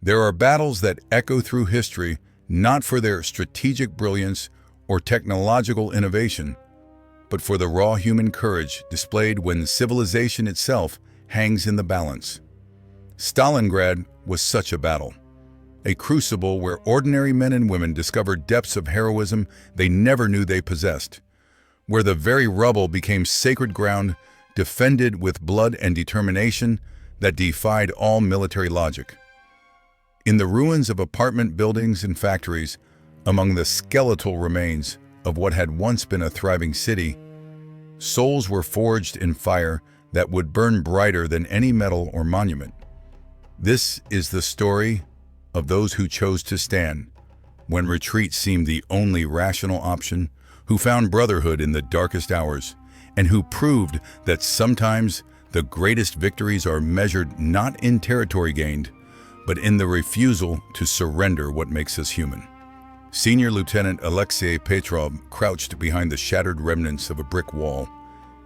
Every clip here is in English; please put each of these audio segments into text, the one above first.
There are battles that echo through history not for their strategic brilliance or technological innovation, but for the raw human courage displayed when civilization itself hangs in the balance. Stalingrad was such a battle, a crucible where ordinary men and women discovered depths of heroism they never knew they possessed, where the very rubble became sacred ground defended with blood and determination that defied all military logic. In the ruins of apartment buildings and factories, among the skeletal remains of what had once been a thriving city, souls were forged in fire that would burn brighter than any medal or monument. This is the story of those who chose to stand when retreat seemed the only rational option, who found brotherhood in the darkest hours, and who proved that sometimes the greatest victories are measured not in territory gained, but in the refusal to surrender what makes us human. Senior Lieutenant Alexei Petrov crouched behind the shattered remnants of a brick wall,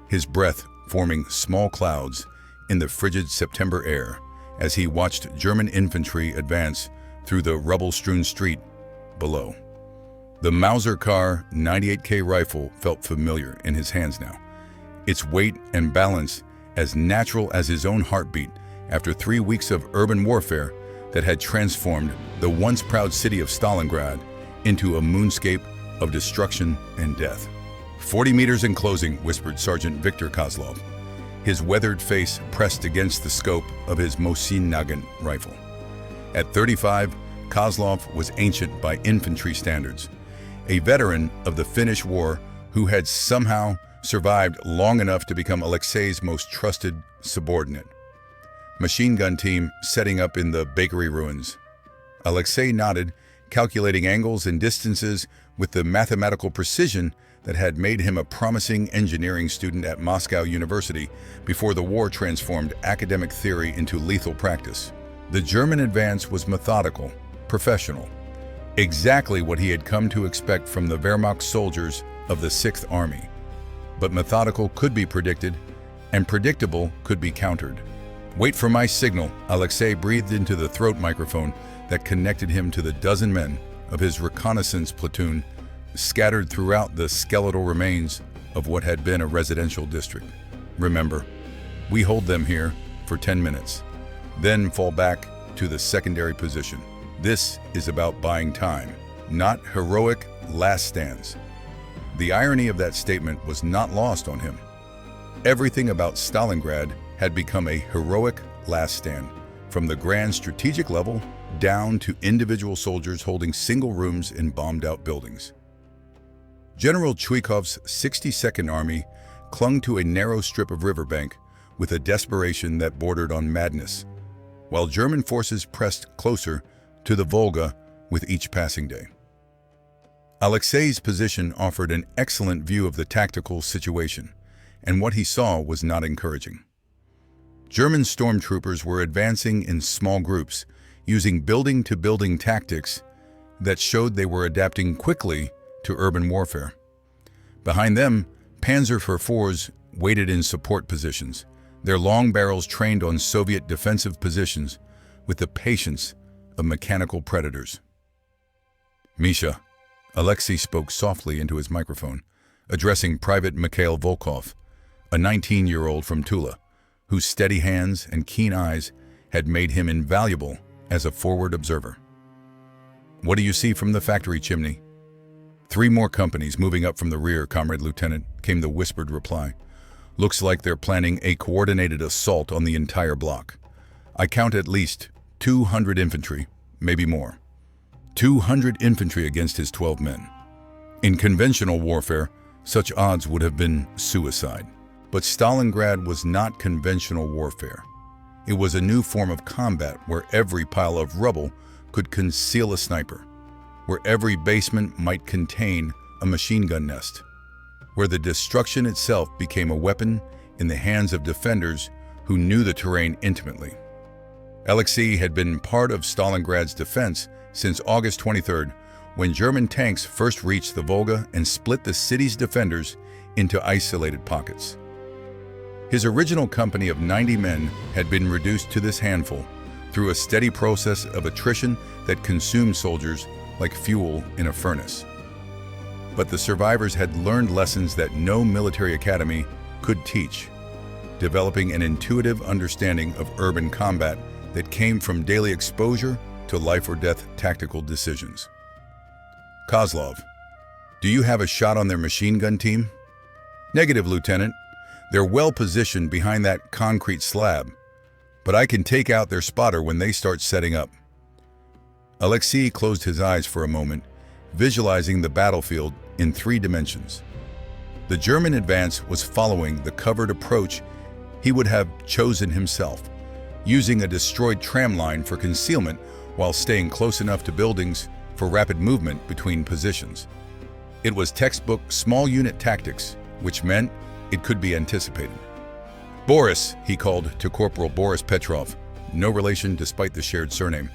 his breath forming small clouds in the frigid September air as he watched German infantry advance through the rubble-strewn street below. The Mauser Car 98K rifle felt familiar in his hands now, its weight and balance as natural as his own heartbeat after 3 weeks of urban warfare that had transformed the once proud city of Stalingrad into a moonscape of destruction and death. 40 meters in closing, whispered Sergeant Viktor Kozlov, his weathered face pressed against the scope of his Mosin Nagant rifle. At 35, Kozlov was ancient by infantry standards, a veteran of the Finnish War who had somehow survived long enough to become Alexei's most trusted subordinate. Machine gun team setting up in the bakery ruins. Alexei nodded, calculating angles and distances with the mathematical precision that had made him a promising engineering student at Moscow University before the war transformed academic theory into lethal practice. The German advance was methodical, professional, exactly what he had come to expect from the Wehrmacht soldiers of the 6th Army. But methodical could be predicted, and predictable could be countered. Wait for my signal, Alexei breathed into the throat microphone that connected him to the dozen men of his reconnaissance platoon scattered throughout the skeletal remains of what had been a residential district. Remember, we hold them here for 10 minutes, then fall back to the secondary position. This is about buying time, not heroic last stands. The irony of that statement was not lost on him. Everything about Stalingrad had become a heroic last stand, from the grand strategic level down to individual soldiers holding single rooms in bombed-out buildings. General Chuikov's 62nd Army clung to a narrow strip of riverbank with a desperation that bordered on madness, while German forces pressed closer to the Volga with each passing day. Alexei's position offered an excellent view of the tactical situation, and what he saw was not encouraging. German stormtroopers were advancing in small groups, using building-to-building tactics that showed they were adapting quickly to urban warfare. Behind them, Panzer IV waited in support positions, their long barrels trained on Soviet defensive positions with the patience of mechanical predators. Misha, Alexei spoke softly into his microphone, addressing Private Mikhail Volkov, a 19-year-old from Tula, whose steady hands and keen eyes had made him invaluable as a forward observer. What do you see from the factory chimney? 3 more companies moving up from the rear, Comrade Lieutenant, came the whispered reply. Looks like they're planning a coordinated assault on the entire block. I count at least 200 infantry, maybe more. 200 infantry against his 12 men. In conventional warfare, such odds would have been suicide. But Stalingrad was not conventional warfare. It was a new form of combat where every pile of rubble could conceal a sniper, where every basement might contain a machine gun nest, where the destruction itself became a weapon in the hands of defenders who knew the terrain intimately. Alexei had been part of Stalingrad's defense since August 23rd, when German tanks first reached the Volga and split the city's defenders into isolated pockets. His original company of 90 men had been reduced to this handful, through a steady process of attrition that consumed soldiers like fuel in a furnace. But the survivors had learned lessons that no military academy could teach, developing an intuitive understanding of urban combat that came from daily exposure to life-or-death tactical decisions. Kozlov, do you have a shot on their machine gun team? Negative, Lieutenant. They're well positioned behind that concrete slab, but I can take out their spotter when they start setting up. Alexei closed his eyes for a moment, visualizing the battlefield in 3 dimensions. The German advance was following the covered approach he would have chosen himself, using a destroyed tram line for concealment while staying close enough to buildings for rapid movement between positions. It was textbook small unit tactics, which meant it could be anticipated. Boris, he called to Corporal Boris Petrov, no relation despite the shared surname,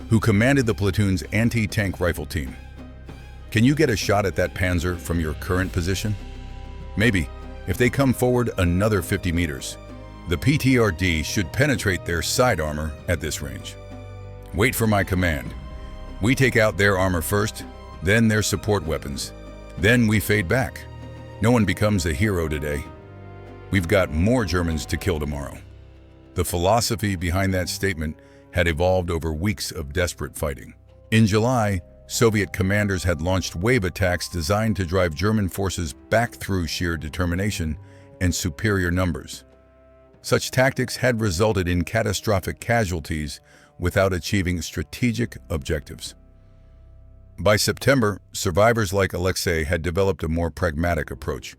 who commanded the platoon's anti-tank rifle team. Can you get a shot at that Panzer from your current position? Maybe, if they come forward another 50 meters. The PTRD should penetrate their side armor at this range. Wait for my command. We take out their armor first, then their support weapons. Then we fade back. No one becomes a hero today. We've got more Germans to kill tomorrow. The philosophy behind that statement had evolved over weeks of desperate fighting. In July, Soviet commanders had launched wave attacks designed to drive German forces back through sheer determination and superior numbers. Such tactics had resulted in catastrophic casualties without achieving strategic objectives. By September, survivors like Alexei had developed a more pragmatic approach: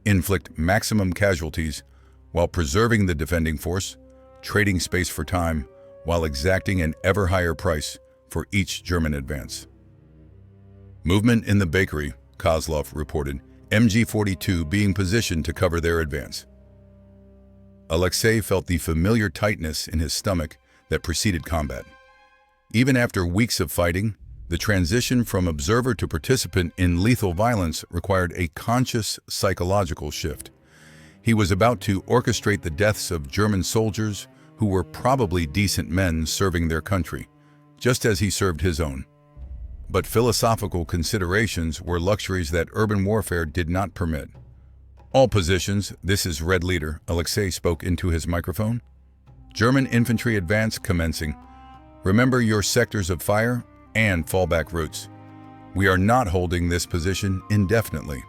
inflict maximum casualties while preserving the defending force, trading space for time, while exacting an ever higher price for each German advance. Movement in the bakery, Kozlov reported, MG-42 being positioned to cover their advance. Alexei felt the familiar tightness in his stomach that preceded combat. Even after weeks of fighting, the transition from observer to participant in lethal violence required a conscious psychological shift. He was about to orchestrate the deaths of German soldiers who were probably decent men serving their country, just as he served his own. But philosophical considerations were luxuries that urban warfare did not permit. All positions, this is Red Leader, Alexei spoke into his microphone. German infantry advance commencing. Remember your sectors of fire and fallback routes. We are not holding this position indefinitely.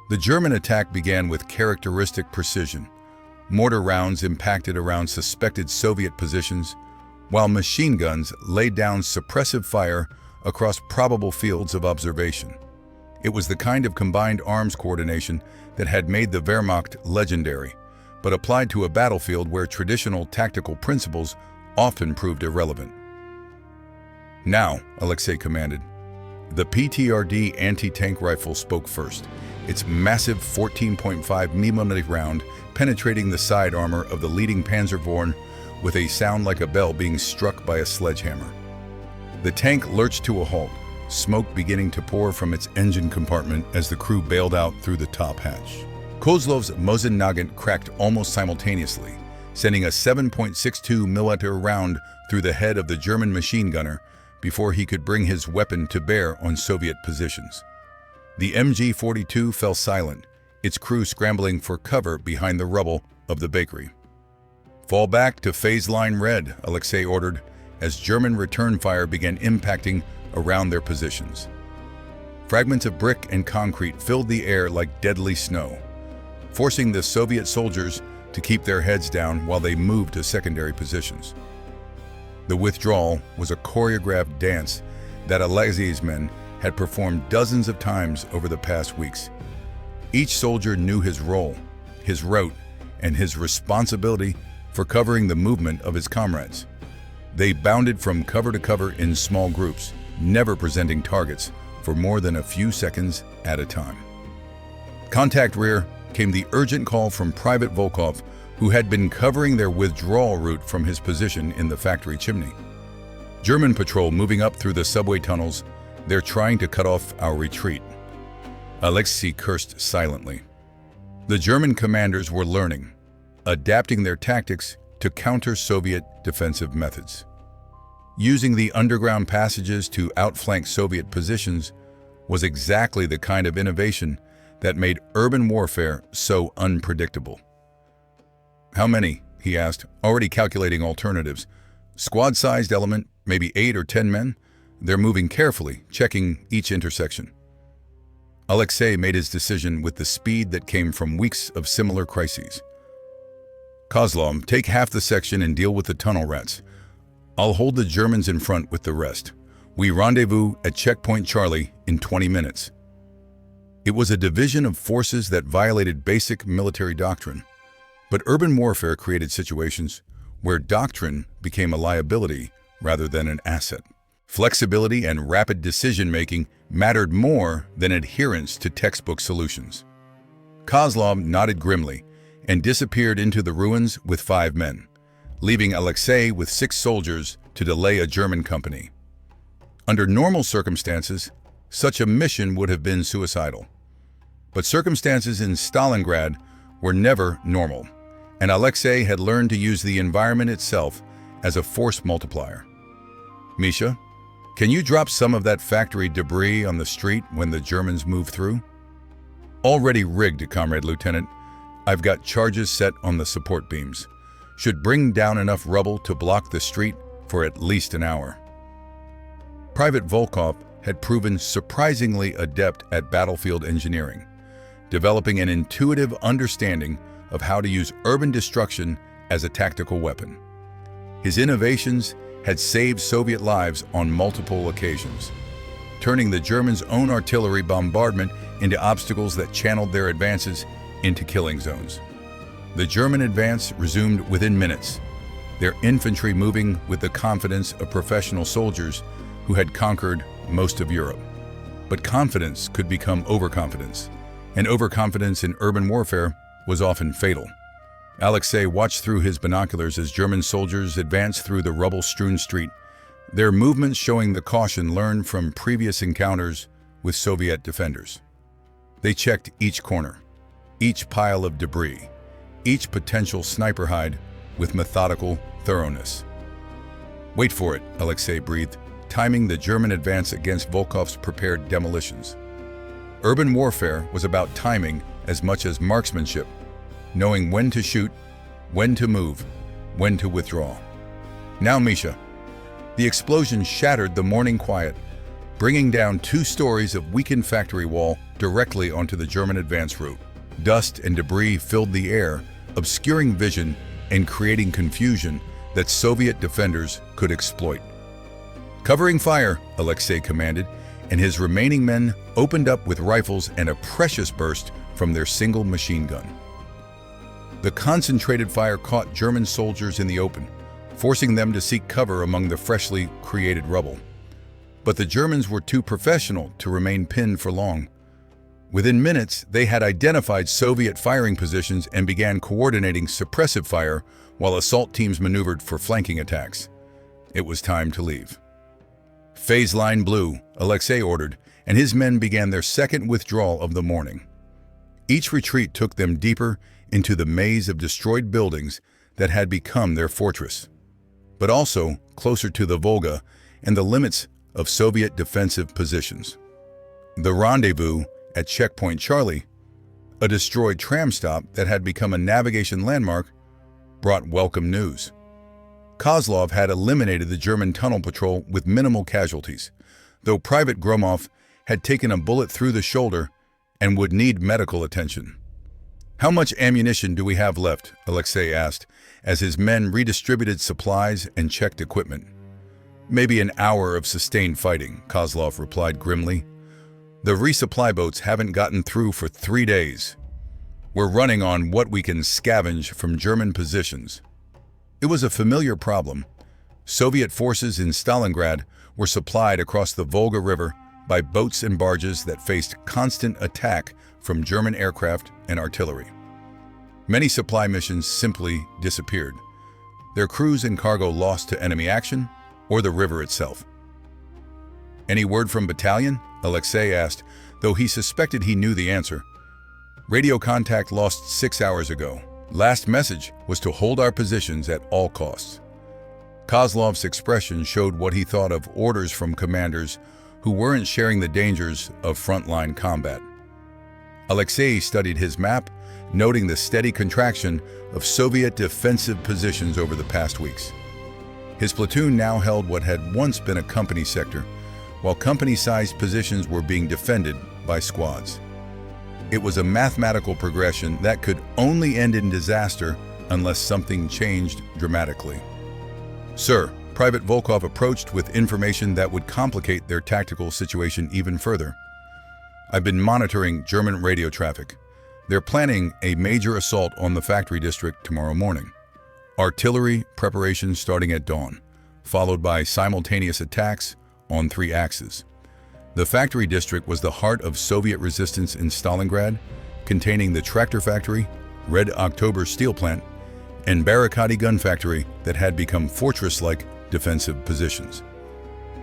The German attack began with characteristic precision. Mortar rounds impacted around suspected Soviet positions, while machine guns laid down suppressive fire across probable fields of observation. It was the kind of combined arms coordination that had made the Wehrmacht legendary, but applied to a battlefield where traditional tactical principles often proved irrelevant. Now, Alexei commanded. The PTRD anti-tank rifle spoke first, its massive 14.5 mm round penetrating the side armor of the leading Panzervorn with a sound like a bell being struck by a sledgehammer. The tank lurched to a halt, smoke beginning to pour from its engine compartment as the crew bailed out through the top hatch. Kozlov's Mosin Nagant cracked almost simultaneously, sending a 7.62 mm round through the head of the German machine gunner before he could bring his weapon to bear on Soviet positions. The MG-42 fell silent, its crew scrambling for cover behind the rubble of the bakery. Fall back to phase line red, Alexei ordered, as German return fire began impacting around their positions. Fragments of brick and concrete filled the air like deadly snow, forcing the Soviet soldiers to keep their heads down while they moved to secondary positions. The withdrawal was a choreographed dance that Alexei's men had performed dozens of times over the past weeks. Each soldier knew his role, his route, and his responsibility for covering the movement of his comrades. They bounded from cover to cover in small groups, never presenting targets for more than a few seconds at a time. Contact rear came the urgent call from Private Volkov, who had been covering their withdrawal route from his position in the factory chimney. German patrol moving up through the subway tunnels. They're trying to cut off our retreat. Alexei cursed silently. The German commanders were learning, adapting their tactics to counter Soviet defensive methods. Using the underground passages to outflank Soviet positions was exactly the kind of innovation that made urban warfare so unpredictable. "How many?" he asked, already calculating alternatives. "Squad-sized element, maybe 8 or 10 men. They're moving carefully, checking each intersection." Alexei made his decision with the speed that came from weeks of similar crises. "Kozlov, take half the section and deal with the tunnel rats. I'll hold the Germans in front with the rest. We rendezvous at Checkpoint Charlie in 20 minutes. It was a division of forces that violated basic military doctrine. But urban warfare created situations where doctrine became a liability rather than an asset. Flexibility and rapid decision-making mattered more than adherence to textbook solutions. Kozlov nodded grimly and disappeared into the ruins with 5 men, leaving Alexei with 6 soldiers to delay a German company. Under normal circumstances, such a mission would have been suicidal. But circumstances in Stalingrad were never normal, and Alexei had learned to use the environment itself as a force multiplier. "Misha, can you drop some of that factory debris on the street when the Germans move through?" "Already rigged, Comrade Lieutenant. I've got charges set on the support beams. Should bring down enough rubble to block the street for at least an hour." Private Volkov had proven surprisingly adept at battlefield engineering, developing an intuitive understanding of how to use urban destruction as a tactical weapon. His innovations had saved Soviet lives on multiple occasions, turning the Germans' own artillery bombardment into obstacles that channeled their advances into killing zones. The German advance resumed within minutes, their infantry moving with the confidence of professional soldiers who had conquered most of Europe. But confidence could become overconfidence, and overconfidence in urban warfare was often fatal. Alexei watched through his binoculars as German soldiers advanced through the rubble-strewn street, their movements showing the caution learned from previous encounters with Soviet defenders. They checked each corner, each pile of debris, each potential sniper hide with methodical thoroughness. "Wait for it," Alexei breathed, timing the German advance against Volkov's prepared demolitions. Urban warfare was about timing as much as marksmanship, knowing when to shoot, when to move, when to withdraw. "Now, Misha." The explosion shattered the morning quiet, bringing down 2 stories of weakened factory wall directly onto the German advance route. Dust and debris filled the air, obscuring vision and creating confusion that Soviet defenders could exploit. "Covering fire," Alexei commanded, and his remaining men opened up with rifles and a precious burst from their single machine gun. The concentrated fire caught German soldiers in the open, forcing them to seek cover among the freshly created rubble. But the Germans were too professional to remain pinned for long. Within minutes, they had identified Soviet firing positions and began coordinating suppressive fire while assault teams maneuvered for flanking attacks. It was time to leave. "Phase line blue," Alexei ordered, and his men began their second withdrawal of the morning. Each retreat took them deeper into the maze of destroyed buildings that had become their fortress, but also closer to the Volga and the limits of Soviet defensive positions. The rendezvous at Checkpoint Charlie, a destroyed tram stop that had become a navigation landmark, brought welcome news. Kozlov had eliminated the German tunnel patrol with minimal casualties, though Private Gromov had taken a bullet through the shoulder and would need medical attention. "How much ammunition do we have left?" Alexei asked, as his men redistributed supplies and checked equipment. "Maybe an hour of sustained fighting," Kozlov replied grimly. "The resupply boats haven't gotten through for 3 days. We're running on what we can scavenge from German positions." It was a familiar problem. Soviet forces in Stalingrad were supplied across the Volga River by boats and barges that faced constant attack from German aircraft and artillery. Many supply missions simply disappeared, their crews and cargo lost to enemy action or the river itself. "Any word from battalion?" Alexei asked, though he suspected he knew the answer. "Radio contact lost 6 hours ago. Last message was to hold our positions at all costs. Kozlov's expression showed what he thought of orders from commanders who weren't sharing the dangers of frontline combat. Alexei studied his map, noting the steady contraction of Soviet defensive positions over the past weeks. His platoon now held what had once been a company sector, while company-sized positions were being defended by squads. It was a mathematical progression that could only end in disaster unless something changed dramatically. "Sir," Private Volkov approached with information that would complicate their tactical situation even further. "I've been monitoring German radio traffic. They're planning a major assault on the factory district tomorrow morning. Artillery preparations starting at dawn, followed by simultaneous attacks on 3 axes. The factory district was the heart of Soviet resistance in Stalingrad, containing the tractor factory, Red October steel plant, and Barakati gun factory that had become fortress-like defensive positions.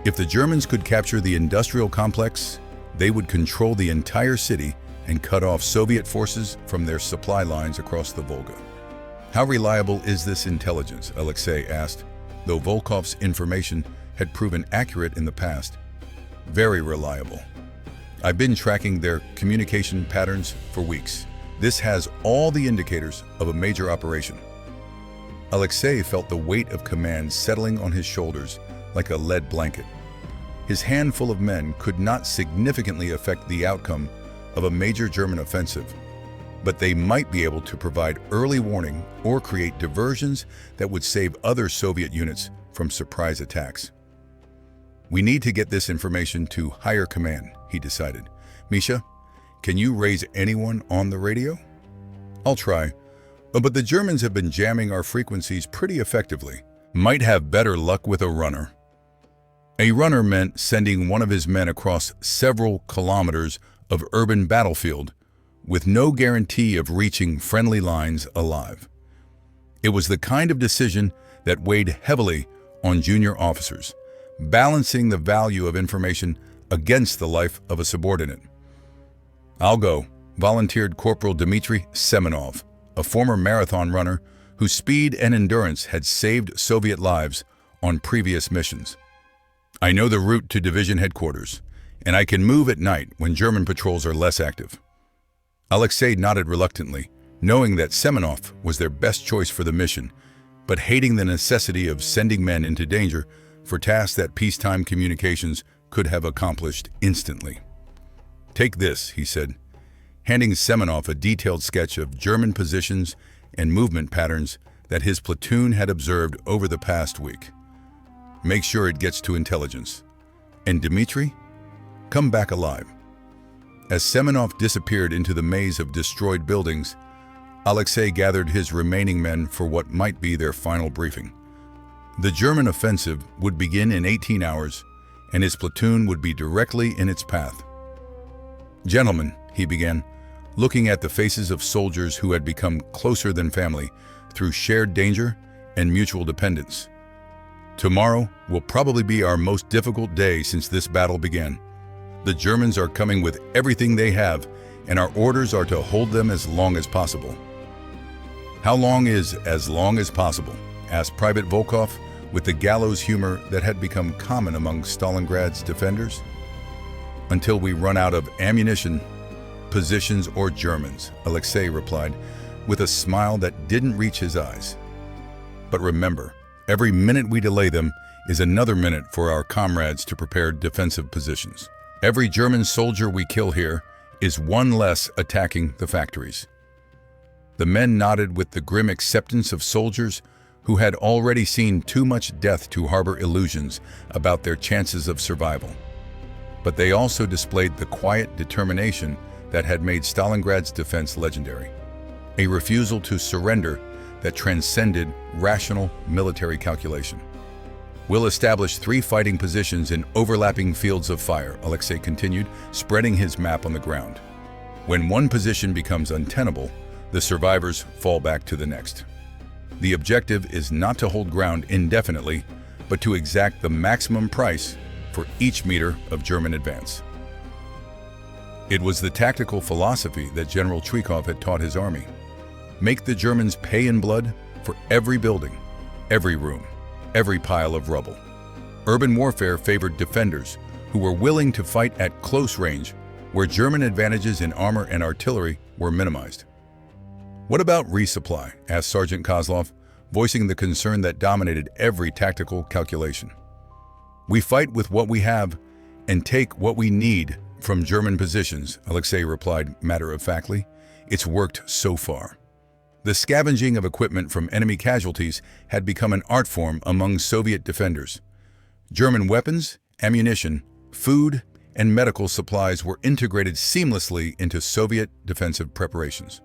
If the Germans could capture the industrial complex, they would control the entire city and cut off Soviet forces from their supply lines across the Volga." "How reliable is this intelligence?" Alexei asked, though Volkov's information had proven accurate in the past. "Very reliable. I've been tracking their communication patterns for weeks. This has all the indicators of a major operation." Alexei felt the weight of command settling on his shoulders like a lead blanket. His handful of men could not significantly affect the outcome of a major German offensive, but they might be able to provide early warning or create diversions that would save other Soviet units from surprise attacks. "We need to get this information to higher command," he decided. "Misha, can you raise anyone on the radio?" "I'll try, but the Germans have been jamming our frequencies pretty effectively. Might have better luck with a runner." A runner meant sending one of his men across several kilometers of urban battlefield with no guarantee of reaching friendly lines alive. It was the kind of decision that weighed heavily on junior officers, balancing the value of information against the life of a subordinate. "I'll go," volunteered Corporal Dmitry Semenov, a former marathon runner whose speed and endurance had saved Soviet lives on previous missions. "I know the route to division headquarters, and I can move at night when German patrols are less active." Alexei nodded reluctantly, knowing that Semenov was their best choice for the mission, but hating the necessity of sending men into danger for tasks that peacetime communications could have accomplished instantly. "Take this," he said, handing Semenov a detailed sketch of German positions and movement patterns that his platoon had observed over the past week. "Make sure it gets to intelligence. And Dmitry, come back alive." As Semenov disappeared into the maze of destroyed buildings, Alexei gathered his remaining men for what might be their final briefing. The German offensive would begin in 18 hours, and his platoon would be directly in its path. "Gentlemen," he began, looking at the faces of soldiers who had become closer than family through shared danger and mutual dependence. "Tomorrow will probably be our most difficult day since this battle began. The Germans are coming with everything they have, and our orders are to hold them as long as possible." "How long is as long as possible?" asked Private Volkov with the gallows humor that had become common among Stalingrad's defenders. "Until we run out of ammunition, positions, or Germans," Alexei replied with a smile that didn't reach his eyes. "But remember, every minute we delay them is another minute for our comrades to prepare defensive positions. Every German soldier we kill here is one less attacking the factories." The men nodded with the grim acceptance of soldiers who had already seen too much death to harbor illusions about their chances of survival. But they also displayed the quiet determination that had made Stalingrad's defense legendary, a refusal to surrender that transcended rational military calculation. "We'll establish 3 fighting positions in overlapping fields of fire," Alexei continued, spreading his map on the ground. "When one position becomes untenable, the survivors fall back to the next. The objective is not to hold ground indefinitely, but to exact the maximum price for each meter of German advance." It was the tactical philosophy that General Chuikov had taught his army. make the Germans pay in blood for every building, every room, every pile of rubble. Urban warfare favored defenders who were willing to fight at close range, where German advantages in armor and artillery were minimized. "What about resupply?" asked Sergeant Kozlov, voicing the concern that dominated every tactical calculation. "We fight with what we have and take what we need from German positions," Alexei replied matter-of-factly. "It's worked so far." The scavenging of equipment from enemy casualties had become an art form among Soviet defenders. German weapons, ammunition, food, and medical supplies were integrated seamlessly into Soviet defensive preparations.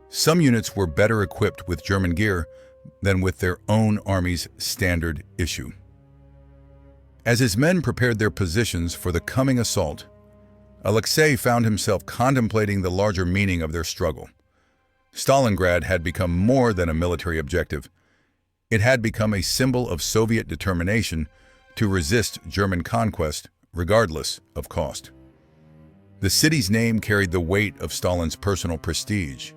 Some units were better equipped with German gear than with their own army's standard issue. As his men prepared their positions for the coming assault, Alexei found himself contemplating the larger meaning of their struggle. Stalingrad had become more than a military objective. It had become a symbol of Soviet determination to resist German conquest, regardless of cost. The city's name carried the weight of Stalin's personal prestige,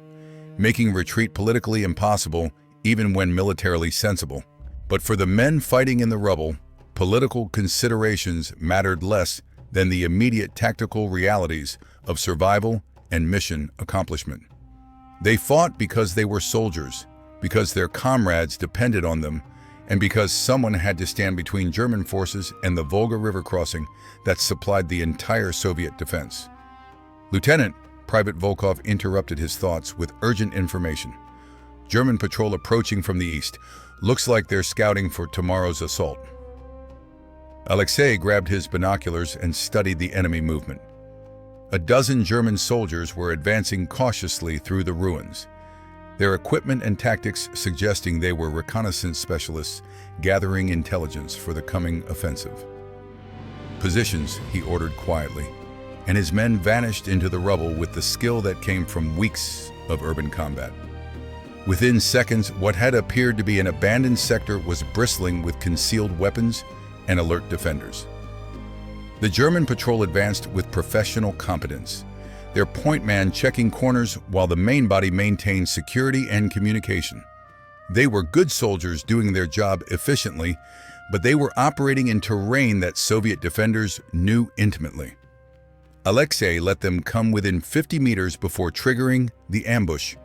making retreat politically impossible even when militarily sensible. But for the men fighting in the rubble, political considerations mattered less than the immediate tactical realities of survival and mission accomplishment. They fought because they were soldiers, because their comrades depended on them, and because someone had to stand between German forces and the Volga River crossing that supplied the entire Soviet defense. Lieutenant, Private Volkov interrupted his thoughts with urgent information. "German patrol approaching from the east. Looks like they're scouting for tomorrow's assault." Alexei grabbed his binoculars and studied the enemy movement. A dozen German soldiers were advancing cautiously through the ruins, their equipment and tactics suggesting they were reconnaissance specialists gathering intelligence for the coming offensive. "Positions," he ordered quietly, and his men vanished into the rubble with the skill that came from weeks of urban combat. Within seconds, what had appeared to be an abandoned sector was bristling with concealed weapons and alert defenders. The German patrol advanced with professional competence, their point man checking corners while the main body maintained security and communication. They were good soldiers doing their job efficiently, but they were operating in terrain that Soviet defenders knew intimately. Alexei let them come within 50 meters before triggering the ambush.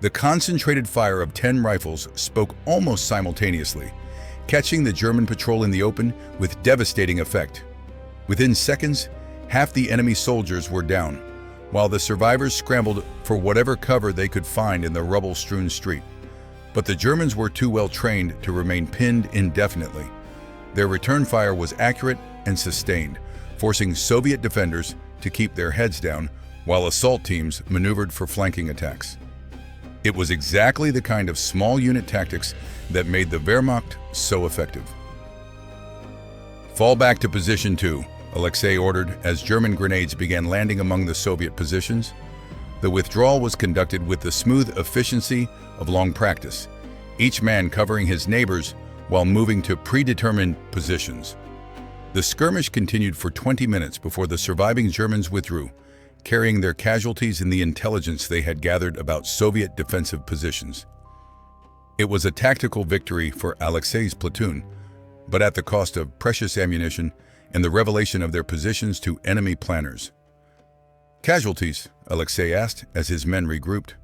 The concentrated fire of 10 rifles spoke almost simultaneously, catching the German patrol in the open with devastating effect. Within seconds, half the enemy soldiers were down, while the survivors scrambled for whatever cover they could find in the rubble-strewn street. But the Germans were too well trained to remain pinned indefinitely. Their return fire was accurate and sustained, forcing Soviet defenders to keep their heads down while assault teams maneuvered for flanking attacks. It was exactly the kind of small unit tactics that made the Wehrmacht so effective. "Fall back to position 2, Alexei ordered as German grenades began landing among the Soviet positions. The withdrawal was conducted with the smooth efficiency of long practice, each man covering his neighbors while moving to predetermined positions. The skirmish continued for 20 minutes before the surviving Germans withdrew, carrying their casualties in the intelligence they had gathered about Soviet defensive positions. It was a tactical victory for Alexei's platoon, but at the cost of precious ammunition and the revelation of their positions to enemy planners. "Casualties?" Alexei asked as his men regrouped.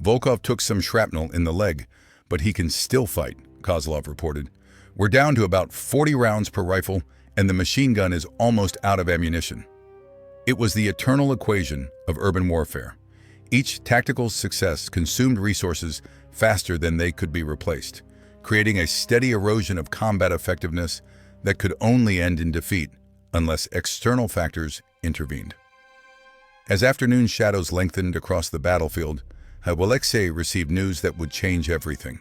"Volkov took some shrapnel in the leg, but he can still fight," Kozlov reported. "We're down to about 40 rounds per rifle, and the machine gun is almost out of ammunition." It was the eternal equation of urban warfare. Each tactical success consumed resources faster than they could be replaced, creating a steady erosion of combat effectiveness that could only end in defeat unless external factors intervened. As afternoon shadows lengthened across the battlefield, Alexei received news that would change everything.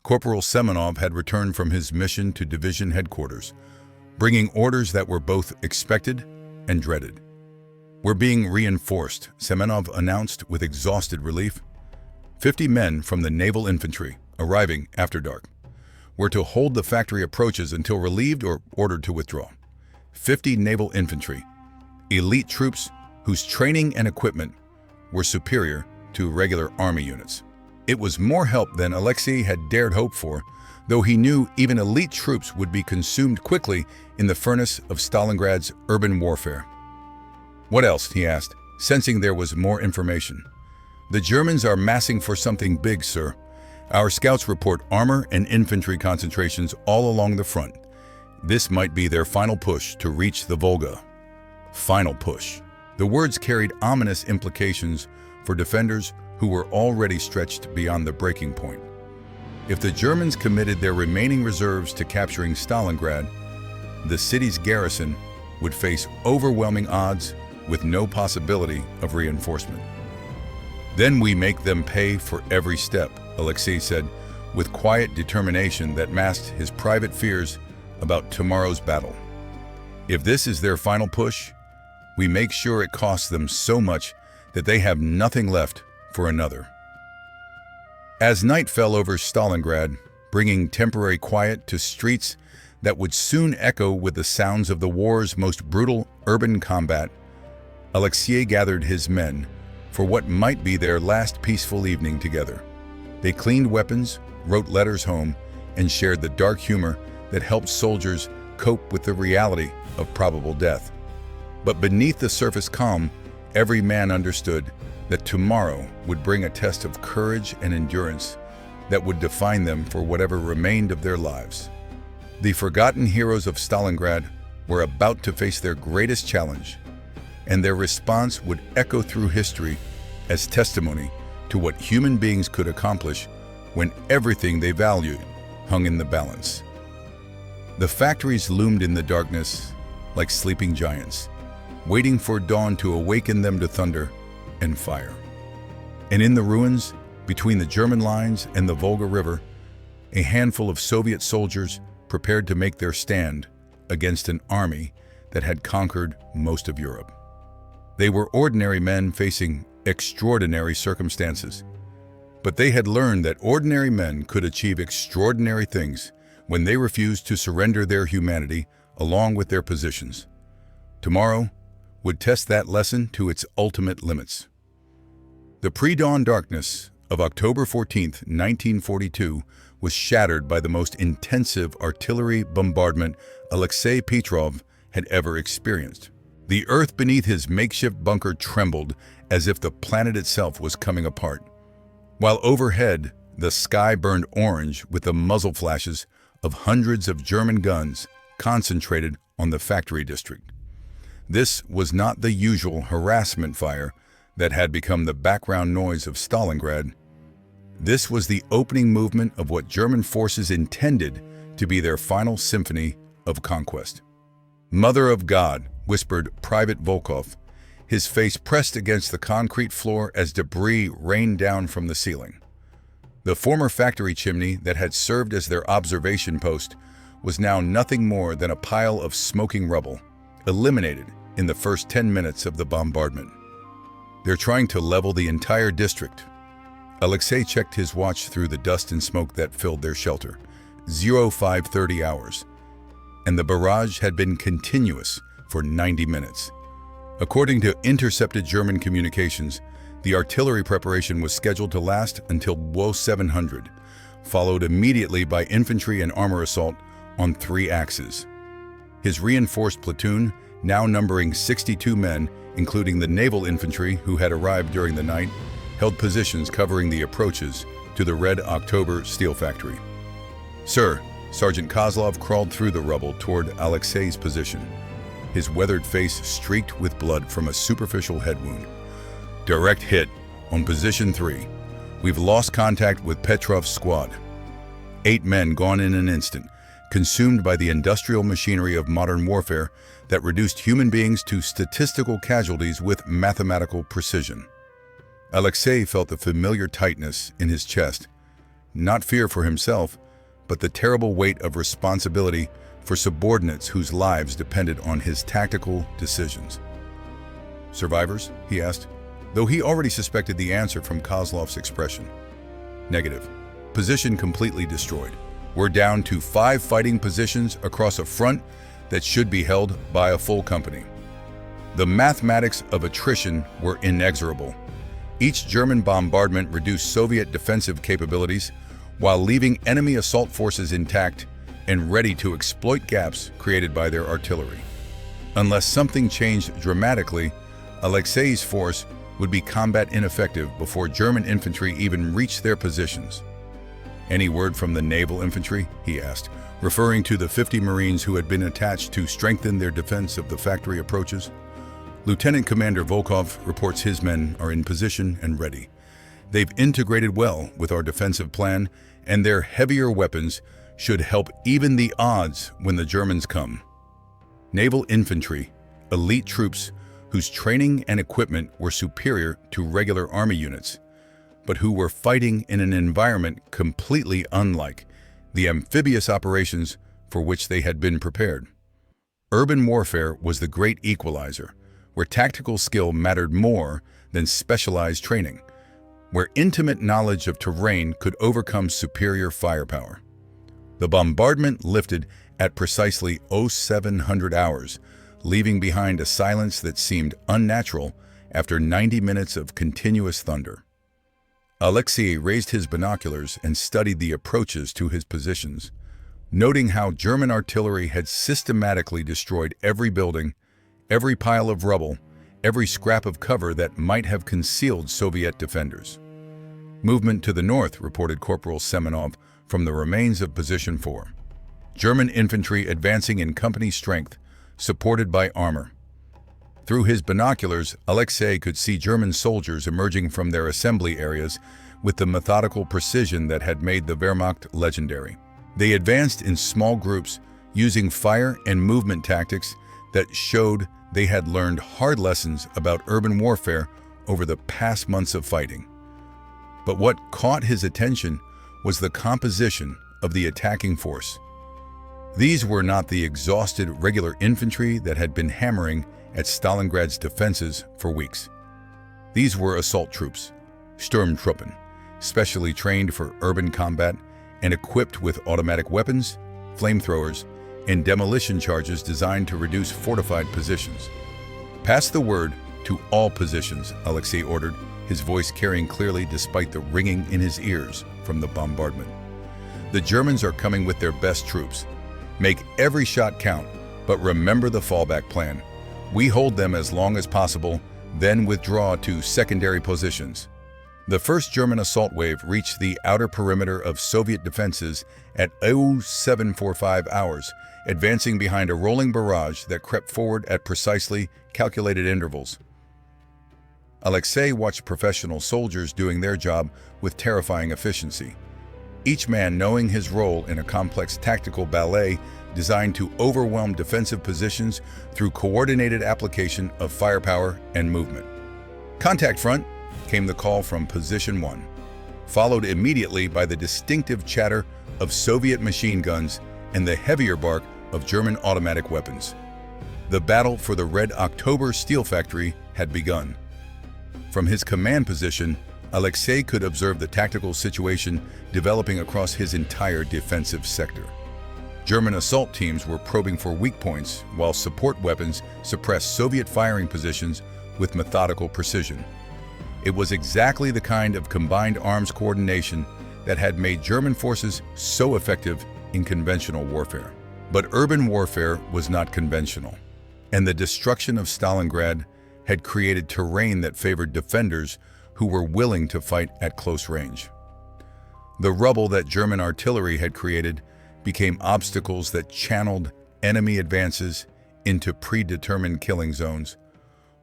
Corporal Semenov had returned from his mission to division headquarters, bringing orders that were both expected and dreaded. "We're being reinforced," Semenov announced with exhausted relief. 50 men from the naval infantry, arriving after dark. "We're to hold the factory approaches until relieved or ordered to withdraw." 50 naval infantry, elite troops whose training and equipment were superior to regular army units. It was more help than Alexei had dared hope for, though he knew even elite troops would be consumed quickly in the furnace of Stalingrad's urban warfare. "What else?" he asked, sensing there was more information. "The Germans are massing for something big, sir. Our scouts report armor and infantry concentrations all along the front. This might be their final push to reach the Volga." Final push. The words carried ominous implications for defenders who were already stretched beyond the breaking point. If the Germans committed their remaining reserves to capturing Stalingrad, the city's garrison would face overwhelming odds with no possibility of reinforcement. "Then we make them pay for every step," Alexei said, with quiet determination that masked his private fears about tomorrow's battle. "If this is their final push, we make sure it costs them so much that they have nothing left for another." As night fell over Stalingrad, bringing temporary quiet to streets that would soon echo with the sounds of the war's most brutal urban combat, Alexei gathered his men for what might be their last peaceful evening together. They cleaned weapons, wrote letters home, and shared the dark humor that helped soldiers cope with the reality of probable death. But beneath the surface calm, every man understood that tomorrow would bring a test of courage and endurance that would define them for whatever remained of their lives. The forgotten heroes of Stalingrad were about to face their greatest challenge, and their response would echo through history as testimony to what human beings could accomplish when everything they valued hung in the balance. The factories loomed in the darkness like sleeping giants, waiting for dawn to awaken them to thunder and fire. And in the ruins, between the German lines and the Volga River, a handful of Soviet soldiers prepared to make their stand against an army that had conquered most of Europe. They were ordinary men facing extraordinary circumstances, but they had learned that ordinary men could achieve extraordinary things when they refused to surrender their humanity along with their positions. Tomorrow would test that lesson to its ultimate limits. The pre-dawn darkness of October 14, 1942, was shattered by the most intensive artillery bombardment Alexei Petrov had ever experienced. The earth beneath his makeshift bunker trembled as if the planet itself was coming apart, while overhead the sky burned orange with the muzzle flashes of hundreds of German guns concentrated on the factory district. This was not the usual harassment fire that had become the background noise of Stalingrad. This was the opening movement of what German forces intended to be their final symphony of conquest. "Mother of God," whispered Private Volkov, his face pressed against the concrete floor as debris rained down from the ceiling. The former factory chimney that had served as their observation post was now nothing more than a pile of smoking rubble, eliminated in the first 10 minutes of the bombardment. "They're trying to level the entire district." Alexei checked his watch through the dust and smoke that filled their shelter. 0530 hours. And the barrage had been continuous for 90 minutes. According to intercepted German communications, the artillery preparation was scheduled to last until WO 700, followed immediately by infantry and armor assault on 3 axes. His reinforced platoon, now numbering 62 men, including the naval infantry who had arrived during the night, held positions covering the approaches to the Red October steel factory. "Sir," Sergeant Kozlov crawled through the rubble toward Alexei's position, his weathered face streaked with blood from a superficial head wound. "Direct hit on position 3. We've lost contact with Petrov's squad. 8 men gone in an instant, consumed by the industrial machinery of modern warfare that reduced human beings to statistical casualties with mathematical precision." Alexei felt the familiar tightness in his chest, not fear for himself, but the terrible weight of responsibility for subordinates whose lives depended on his tactical decisions. "Survivors?" he asked, though he already suspected the answer from Kozlov's expression. "Negative. Position completely destroyed. We're down to 5 fighting positions across a front that should be held by a full company." The mathematics of attrition were inexorable. Each German bombardment reduced Soviet defensive capabilities while leaving enemy assault forces intact and ready to exploit gaps created by their artillery. Unless something changed dramatically, Alexei's force would be combat ineffective before German infantry even reached their positions. "Any word from the naval infantry?" he asked, referring to the 50 Marines who had been attached to strengthen their defense of the factory approaches. Lieutenant Commander Volkov reports his men are in position and ready. They've integrated well with our defensive plan, and their heavier weapons should help even the odds when the Germans come. Naval infantry, elite troops whose training and equipment were superior to regular army units, but who were fighting in an environment completely unlike the amphibious operations for which they had been prepared. Urban warfare was the great equalizer, where tactical skill mattered more than specialized training, where intimate knowledge of terrain could overcome superior firepower. The bombardment lifted at precisely 0700 hours, leaving behind a silence that seemed unnatural after 90 minutes of continuous thunder. Alexei raised his binoculars and studied the approaches to his positions, noting how German artillery had systematically destroyed every building, every pile of rubble, every scrap of cover that might have concealed Soviet defenders. "Movement to the north," reported Corporal Semenov from the remains of Position 4. German infantry advancing in company strength, supported by armor. Through his binoculars, Alexei could see German soldiers emerging from their assembly areas with the methodical precision that had made the Wehrmacht legendary. They advanced in small groups, using fire and movement tactics that showed they had learned hard lessons about urban warfare over the past months of fighting. But what caught his attention was the composition of the attacking force. These were not the exhausted regular infantry that had been hammering at Stalingrad's defenses for weeks. These were assault troops, Sturmtruppen, specially trained for urban combat and equipped with automatic weapons, flamethrowers, and demolition charges designed to reduce fortified positions. "Pass the word to all positions," Alexei ordered, his voice carrying clearly despite the ringing in his ears from the bombardment. "The Germans are coming with their best troops. Make every shot count, but remember the fallback plan. We hold them as long as possible, then withdraw to secondary positions." The first German assault wave reached the outer perimeter of Soviet defenses at 0745 hours, advancing behind a rolling barrage that crept forward at precisely calculated intervals. Alexei watched professional soldiers doing their job with terrifying efficiency, each man knowing his role in a complex tactical ballet designed to overwhelm defensive positions through coordinated application of firepower and movement. "Contact front," came the call from Position 1, followed immediately by the distinctive chatter of Soviet machine guns and the heavier bark of German automatic weapons. The battle for the Red October steel factory had begun. From his command position, Alexei could observe the tactical situation developing across his entire defensive sector. German assault teams were probing for weak points, while support weapons suppressed Soviet firing positions with methodical precision. It was exactly the kind of combined arms coordination that had made German forces so effective in conventional warfare. But urban warfare was not conventional, and the destruction of Stalingrad had created terrain that favored defenders who were willing to fight at close range. The rubble that German artillery had created became obstacles that channeled enemy advances into predetermined killing zones,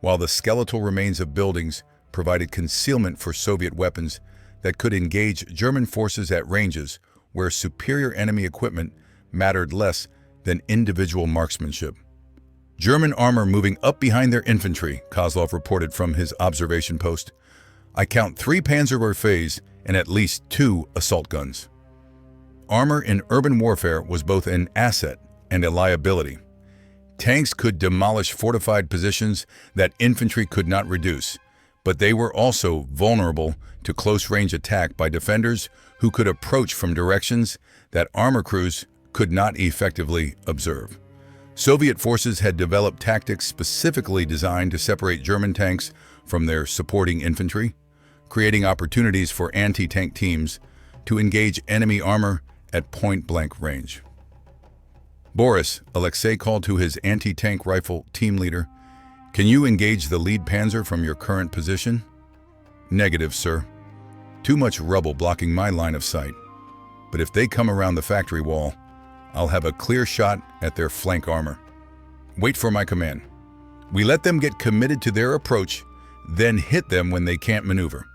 while the skeletal remains of buildings provided concealment for Soviet weapons that could engage German forces at ranges where superior enemy equipment mattered less than individual marksmanship. "German armor moving up behind their infantry," Kozlov reported from his observation post. "I count 3 Panzerwerfes and at least 2 assault guns." Armor in urban warfare was both an asset and a liability. Tanks could demolish fortified positions that infantry could not reduce, but they were also vulnerable to close-range attack by defenders who could approach from directions that armor crews could not effectively observe. Soviet forces had developed tactics specifically designed to separate German tanks from their supporting infantry, creating opportunities for anti-tank teams to engage enemy armor at point-blank range. Boris, Alexei called to his anti-tank rifle team leader, "Can you engage the lead panzer from your current position?" "Negative, sir. Too much rubble blocking my line of sight. But if they come around the factory wall, I'll have a clear shot at their flank armor. Wait for my command. We let them get committed to their approach, then hit them when they can't maneuver."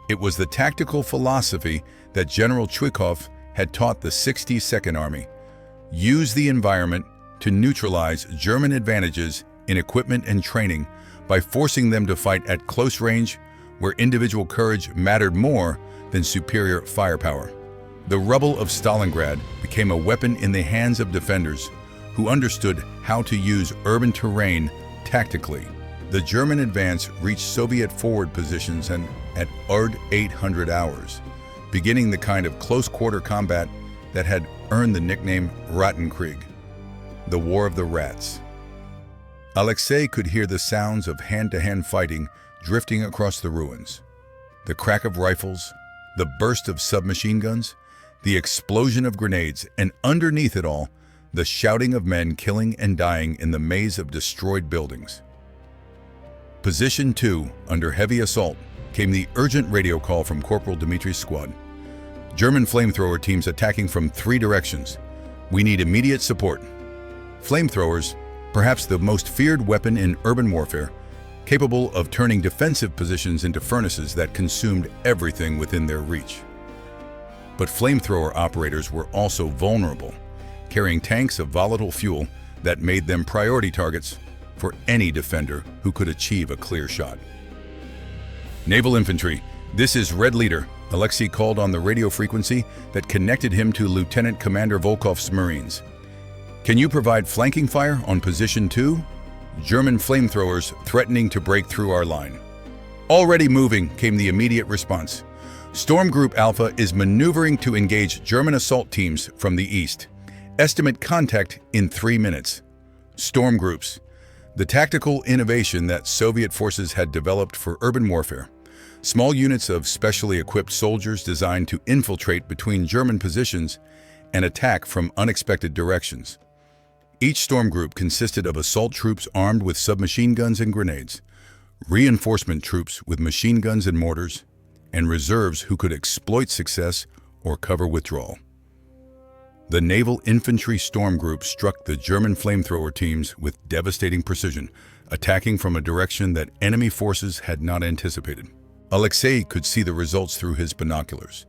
It was the tactical philosophy that General Zhukov had taught the 62nd Army. Use the environment to neutralize German advantages in equipment and training by forcing them to fight at close range where individual courage mattered more than superior firepower. The rubble of Stalingrad became a weapon in the hands of defenders who understood how to use urban terrain tactically. The German advance reached Soviet forward positions and at 800 hours, beginning the kind of close-quarter combat that had earned the nickname Rattenkrieg, the War of the Rats. Alexei could hear the sounds of hand-to-hand fighting drifting across the ruins. The crack of rifles, the burst of submachine guns, the explosion of grenades, and underneath it all, the shouting of men killing and dying in the maze of destroyed buildings. Position 2, under heavy assault, came the urgent radio call from Corporal Dmitri's squad. "German flamethrower teams attacking from 3 directions. We need immediate support." Flamethrowers, perhaps the most feared weapon in urban warfare, capable of turning defensive positions into furnaces that consumed everything within their reach. But flamethrower operators were also vulnerable, carrying tanks of volatile fuel that made them priority targets for any defender who could achieve a clear shot. "Naval infantry, this is Red Leader," Alexei called on the radio frequency that connected him to Lieutenant Commander Volkov's Marines. "Can you provide flanking fire on position 2? German flamethrowers threatening to break through our line." "Already moving," came the immediate response. "Storm Group Alpha is maneuvering to engage German assault teams from the east. Estimate contact in 3 minutes." Storm groups, the tactical innovation that Soviet forces had developed for urban warfare. Small units of specially equipped soldiers designed to infiltrate between German positions and attack from unexpected directions. Each storm group consisted of assault troops armed with submachine guns and grenades, reinforcement troops with machine guns and mortars, and reserves who could exploit success or cover withdrawal. The naval infantry storm group struck the German flamethrower teams with devastating precision, attacking from a direction that enemy forces had not anticipated. Alexei could see the results through his binoculars.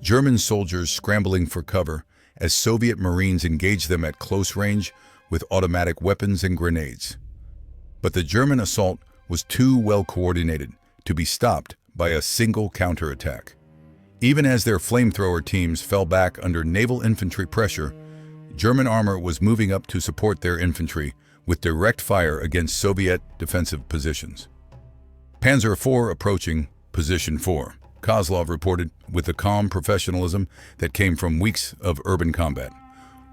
German soldiers scrambling for cover as Soviet Marines engaged them at close range with automatic weapons and grenades. But the German assault was too well coordinated to be stopped by a single counterattack. Even as their flamethrower teams fell back under naval infantry pressure, German armor was moving up to support their infantry with direct fire against Soviet defensive positions. "Panzer IV approaching, position 4, Kozlov reported with the calm professionalism that came from weeks of urban combat.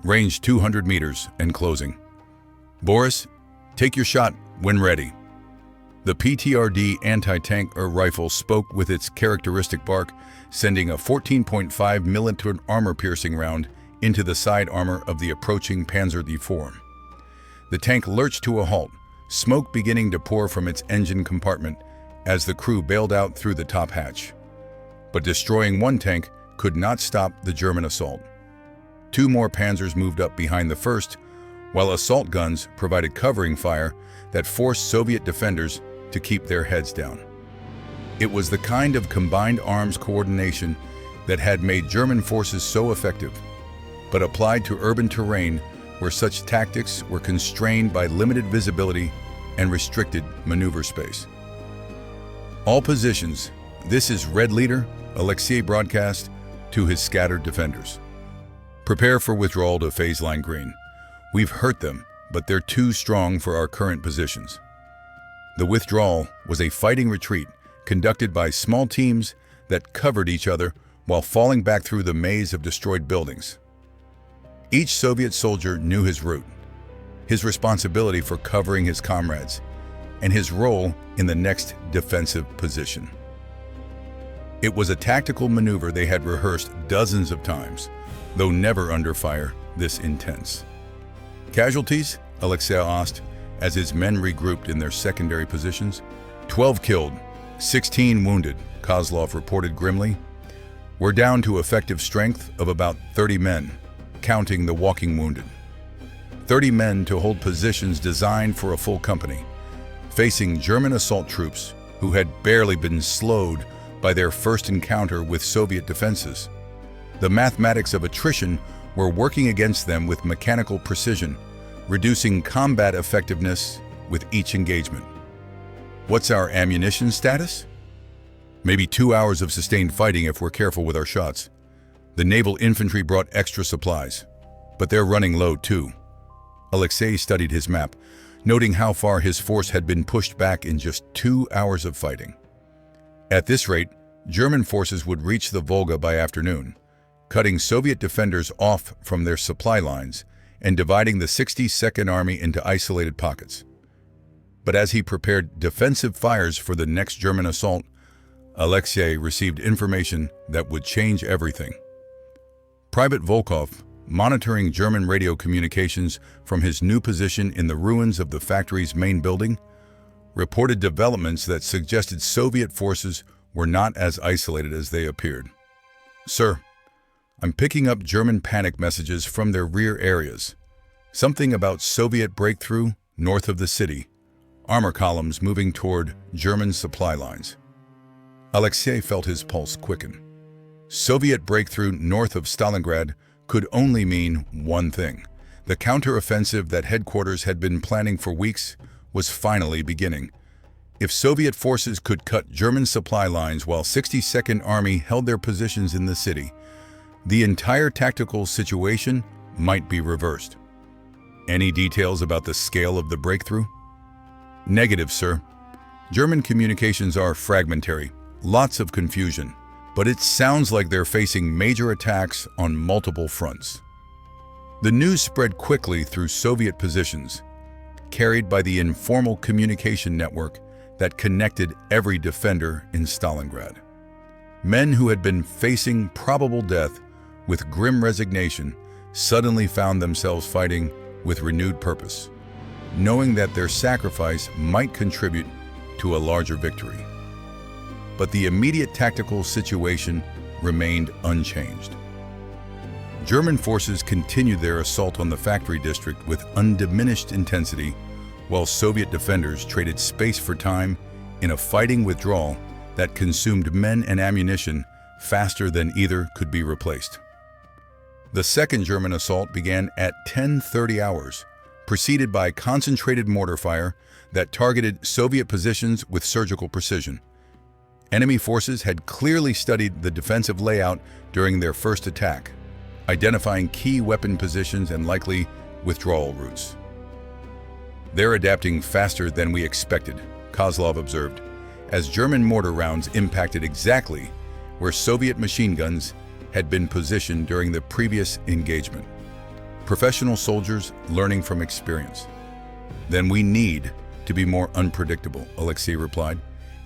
"Range 200 meters and closing." "Boris, take your shot when ready." The PTRD anti-tank rifle spoke with its characteristic bark, sending a 14.5 mm armor-piercing round into the side armor of the approaching Panzer IV. The tank lurched to a halt, smoke beginning to pour from its engine compartment as the crew bailed out through the top hatch. But destroying one tank could not stop the German assault. 2 more Panzers moved up behind the first, while assault guns provided covering fire that forced Soviet defenders to keep their heads down. It was the kind of combined arms coordination that had made German forces so effective, but applied to urban terrain where such tactics were constrained by limited visibility and restricted maneuver space. "All positions, this is Red Leader," Alexei broadcast to his scattered defenders. "Prepare for withdrawal to phase line green. We've hurt them, but they're too strong for our current positions." The withdrawal was a fighting retreat conducted by small teams that covered each other while falling back through the maze of destroyed buildings. Each Soviet soldier knew his route, his responsibility for covering his comrades, and his role in the next defensive position. It was a tactical maneuver they had rehearsed dozens of times, though never under fire this intense. Casualties? Alexei asked, as his men regrouped in their secondary positions. 12 killed, 16 wounded, Kozlov reported grimly. We're down to effective strength of about 30 men, counting the walking wounded. 30 men to hold positions designed for a full company, facing German assault troops who had barely been slowed by their first encounter with Soviet defenses. The mathematics of attrition were working against them with mechanical precision, reducing combat effectiveness with each engagement. What's our ammunition status? Maybe 2 hours of sustained fighting if we're careful with our shots. The naval infantry brought extra supplies, but they're running low too. Alexei studied his map, noting how far his force had been pushed back in just 2 hours of fighting. At this rate, German forces would reach the Volga by afternoon, cutting Soviet defenders off from their supply lines and dividing the 62nd Army into isolated pockets. But as he prepared defensive fires for the next German assault, Alexei received information that would change everything. Private Volkov, monitoring German radio communications from his new position in the ruins of the factory's main building, reported developments that suggested Soviet forces were not as isolated as they appeared. Sir, I'm picking up German panic messages from their rear areas. Something about Soviet breakthrough north of the city, armor columns moving toward German supply lines. Alexei felt his pulse quicken. Soviet breakthrough north of Stalingrad could only mean one thing. The counteroffensive that headquarters had been planning for weeks was finally beginning. If Soviet forces could cut German supply lines while 62nd Army held their positions in the city, the entire tactical situation might be reversed. Any details about the scale of the breakthrough? Negative, sir. German communications are fragmentary, lots of confusion, but it sounds like they're facing major attacks on multiple fronts. The news spread quickly through Soviet positions, carried by the informal communication network that connected every defender in Stalingrad. Men who had been facing probable death with grim resignation suddenly found themselves fighting with renewed purpose, knowing that their sacrifice might contribute to a larger victory. But the immediate tactical situation remained unchanged. German forces continued their assault on the factory district with undiminished intensity, while Soviet defenders traded space for time in a fighting withdrawal that consumed men and ammunition faster than either could be replaced. The second German assault began at 10:30 hours, preceded by concentrated mortar fire that targeted Soviet positions with surgical precision. Enemy forces had clearly studied the defensive layout during their first attack, identifying key weapon positions and likely withdrawal routes. They're adapting faster than we expected, Kozlov observed, as German mortar rounds impacted exactly where Soviet machine guns had been positioned during the previous engagement. Professional soldiers learning from experience. Then we need to be more unpredictable, Alexei replied,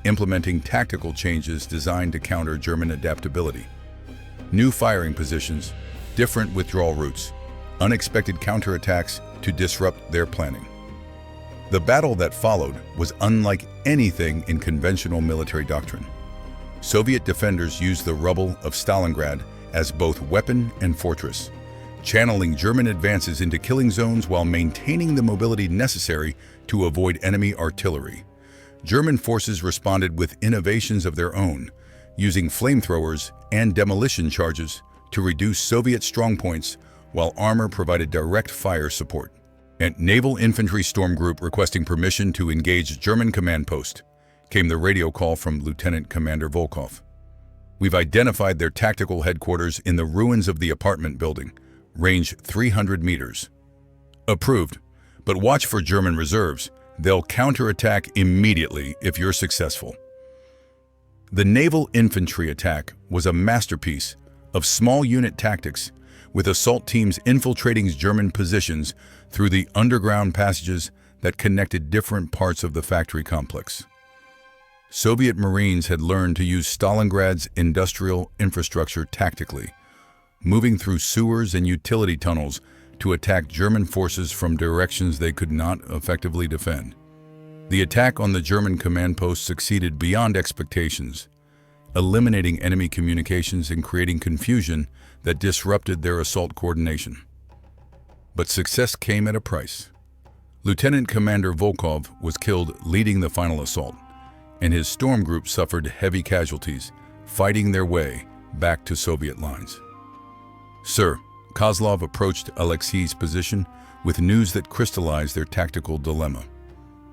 implementing tactical changes designed to counter German adaptability. New firing positions, different withdrawal routes, unexpected counterattacks to disrupt their planning. The battle that followed was unlike anything in conventional military doctrine. Soviet defenders used the rubble of Stalingrad as both weapon and fortress, channeling German advances into killing zones while maintaining the mobility necessary to avoid enemy artillery. German forces responded with innovations of their own, using flamethrowers and demolition charges to reduce Soviet strongpoints while armor provided direct fire support. A naval infantry storm group requesting permission to engage German command post came the radio call from Lieutenant Commander Volkov. We've identified their tactical headquarters in the ruins of the apartment building, range 300 meters. Approved, but watch for German reserves. They'll counterattack immediately if you're successful. The naval infantry attack was a masterpiece of small unit tactics, with assault teams infiltrating German positions through the underground passages that connected different parts of the factory complex. Soviet Marines had learned to use Stalingrad's industrial infrastructure tactically, moving through sewers and utility tunnels to attack German forces from directions they could not effectively defend. The attack on the German command post succeeded beyond expectations, eliminating enemy communications and creating confusion that disrupted their assault coordination. But success came at a price. Lieutenant Commander Volkov was killed leading the final assault, and his storm group suffered heavy casualties, fighting their way back to Soviet lines. Sir, Kozlov approached Alexei's position with news that crystallized their tactical dilemma.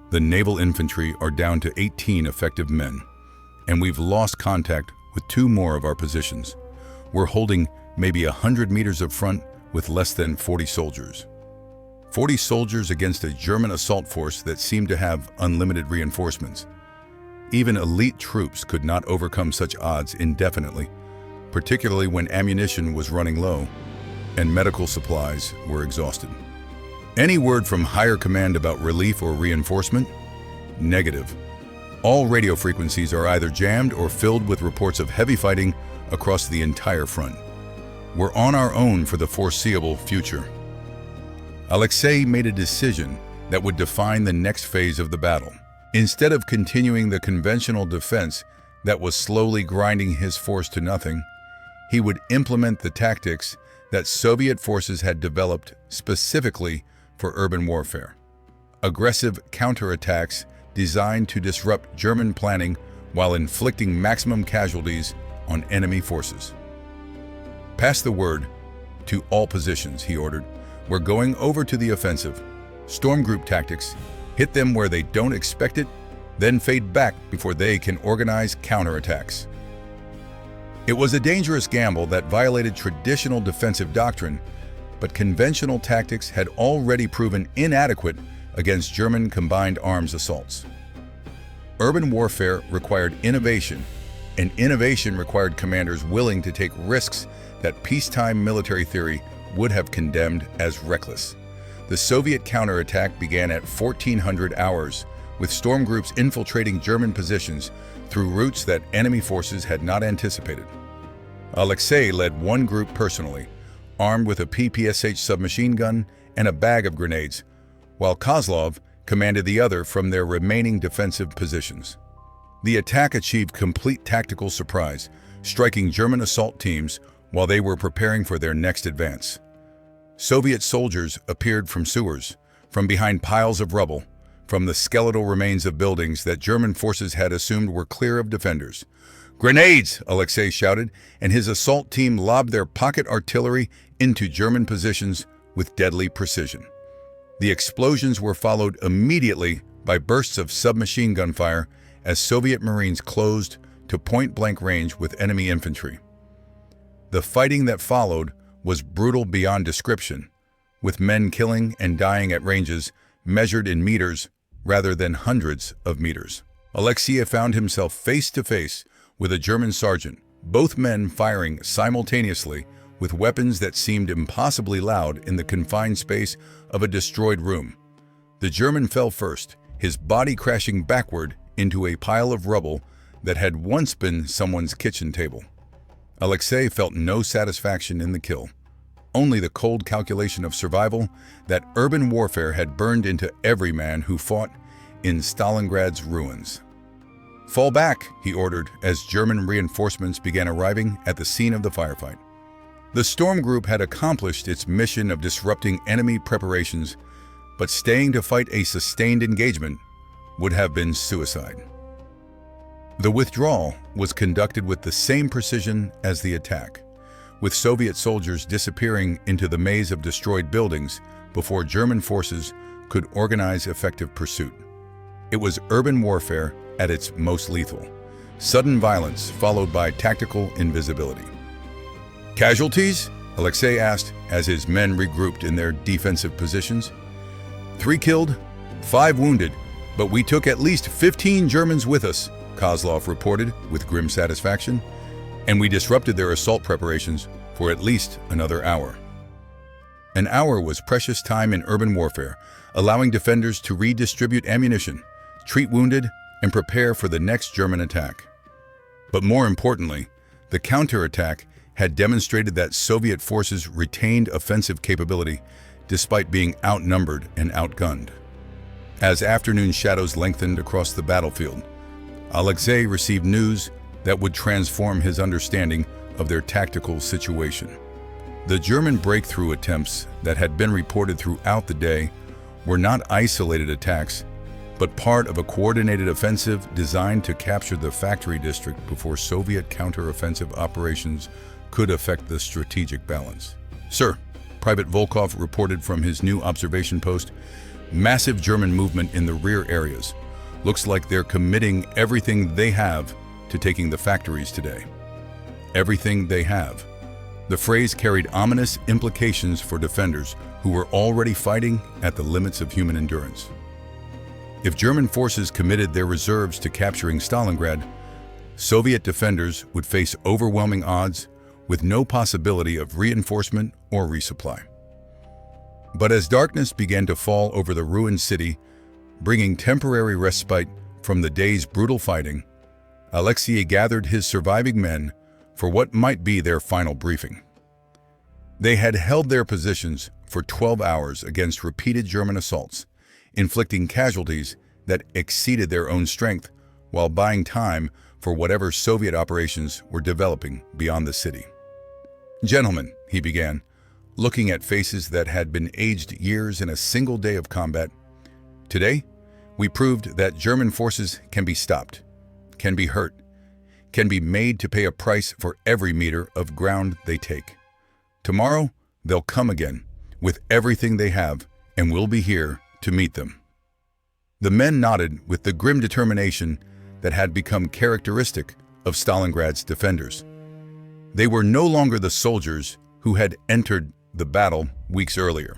The naval infantry are down to 18 effective men, and we've lost contact with 2 more of our positions. We're holding maybe 100 meters of front with less than 40 soldiers. 40 soldiers against a German assault force that seemed to have unlimited reinforcements. Even elite troops could not overcome such odds indefinitely, particularly when ammunition was running low and medical supplies were exhausted. Any word from higher command about relief or reinforcement? Negative. All radio frequencies are either jammed or filled with reports of heavy fighting across the entire front. We're on our own for the foreseeable future. Alexei made a decision that would define the next phase of the battle. Instead of continuing the conventional defense that was slowly grinding his force to nothing, he would implement the tactics that Soviet forces had developed specifically for urban warfare. Aggressive counterattacks designed to disrupt German planning while inflicting maximum casualties on enemy forces. Pass the word to all positions, he ordered. We're going over to the offensive. Storm group tactics. Hit them where they don't expect it, then fade back before they can organize counterattacks. It was a dangerous gamble that violated traditional defensive doctrine, but conventional tactics had already proven inadequate against German combined arms assaults. Urban warfare required innovation, and innovation required commanders willing to take risks that peacetime military theory would have condemned as reckless. The Soviet counterattack began at 1400 hours, with storm groups infiltrating German positions through routes that enemy forces had not anticipated. Alexei led one group personally, armed with a PPSH submachine gun and a bag of grenades, while Kozlov commanded the other from their remaining defensive positions. The attack achieved complete tactical surprise, striking German assault teams while they were preparing for their next advance. Soviet soldiers appeared from sewers, from behind piles of rubble, from the skeletal remains of buildings that German forces had assumed were clear of defenders. "Grenades!" Alexei shouted, and his assault team lobbed their pocket artillery into German positions with deadly precision. The explosions were followed immediately by bursts of submachine gun fire as Soviet Marines closed to point-blank range with enemy infantry. The fighting that followed was brutal beyond description, with men killing and dying at ranges measured in meters rather than hundreds of meters. Alexei found himself face-to-face with a German sergeant, both men firing simultaneously with weapons that seemed impossibly loud in the confined space of a destroyed room. The German fell first, his body crashing backward into a pile of rubble that had once been someone's kitchen table. Alexei felt no satisfaction in the kill, only the cold calculation of survival that urban warfare had burned into every man who fought in Stalingrad's ruins. "Fall back," he ordered as German reinforcements began arriving at the scene of the firefight. The storm group had accomplished its mission of disrupting enemy preparations, but staying to fight a sustained engagement would have been suicide. The withdrawal was conducted with the same precision as the attack, with Soviet soldiers disappearing into the maze of destroyed buildings before German forces could organize effective pursuit. It was urban warfare at its most lethal, sudden violence followed by tactical invisibility. "Casualties?" Alexei asked as his men regrouped in their defensive positions. "3 killed, 5 wounded, but we took at least 15 Germans with us," Kozlov reported with grim satisfaction, "and we disrupted their assault preparations for at least another hour." An hour was precious time in urban warfare, allowing defenders to redistribute ammunition, treat wounded, and prepare for the next German attack. But more importantly, the counterattack had demonstrated that Soviet forces retained offensive capability despite being outnumbered and outgunned. As afternoon shadows lengthened across the battlefield, Alexei received news that would transform his understanding of their tactical situation. The German breakthrough attempts that had been reported throughout the day were not isolated attacks, but part of a coordinated offensive designed to capture the factory district before Soviet counter-offensive operations could affect the strategic balance. "Sir," Private Volkov reported from his new observation post, "massive German movement in the rear areas. Looks like they're committing everything they have to taking the factories today." Everything they have. The phrase carried ominous implications for defenders who were already fighting at the limits of human endurance. If German forces committed their reserves to capturing Stalingrad, Soviet defenders would face overwhelming odds with no possibility of reinforcement or resupply. But as darkness began to fall over the ruined city, bringing temporary respite from the day's brutal fighting, Alexei gathered his surviving men for what might be their final briefing. They had held their positions for 12 hours against repeated German assaults, inflicting casualties that exceeded their own strength while buying time for whatever Soviet operations were developing beyond the city. "Gentlemen," he began, looking at faces that had been aged years in a single day of combat, "today, we proved that German forces can be stopped, can be hurt, can be made to pay a price for every meter of ground they take. Tomorrow, they'll come again with everything they have, and we'll be here to meet them." The men nodded with the grim determination that had become characteristic of Stalingrad's defenders. They were no longer the soldiers who had entered the battle weeks earlier.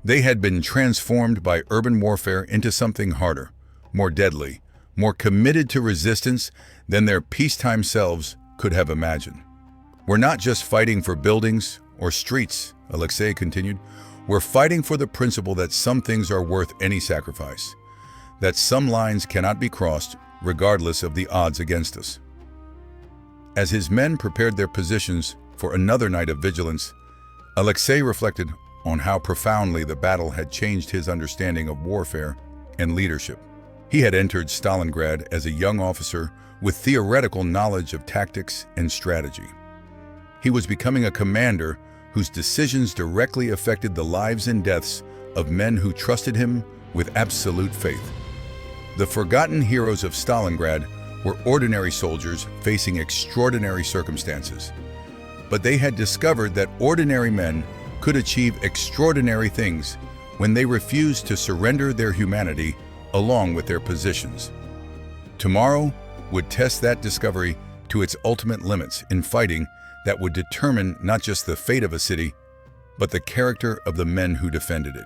They had been transformed by urban warfare into something harder, more deadly, more committed to resistance than their peacetime selves could have imagined. "We're not just fighting for buildings or streets," Alexei continued. "We're fighting for the principle that some things are worth any sacrifice, that some lines cannot be crossed regardless of the odds against us." As his men prepared their positions for another night of vigilance, Alexei reflected on how profoundly the battle had changed his understanding of warfare and leadership. He had entered Stalingrad as a young officer with theoretical knowledge of tactics and strategy. He was becoming a commander whose decisions directly affected the lives and deaths of men who trusted him with absolute faith. The forgotten heroes of Stalingrad were ordinary soldiers facing extraordinary circumstances. But they had discovered that ordinary men could achieve extraordinary things when they refused to surrender their humanity along with their positions. Tomorrow would test that discovery to its ultimate limits in fighting that would determine not just the fate of a city, but the character of the men who defended it.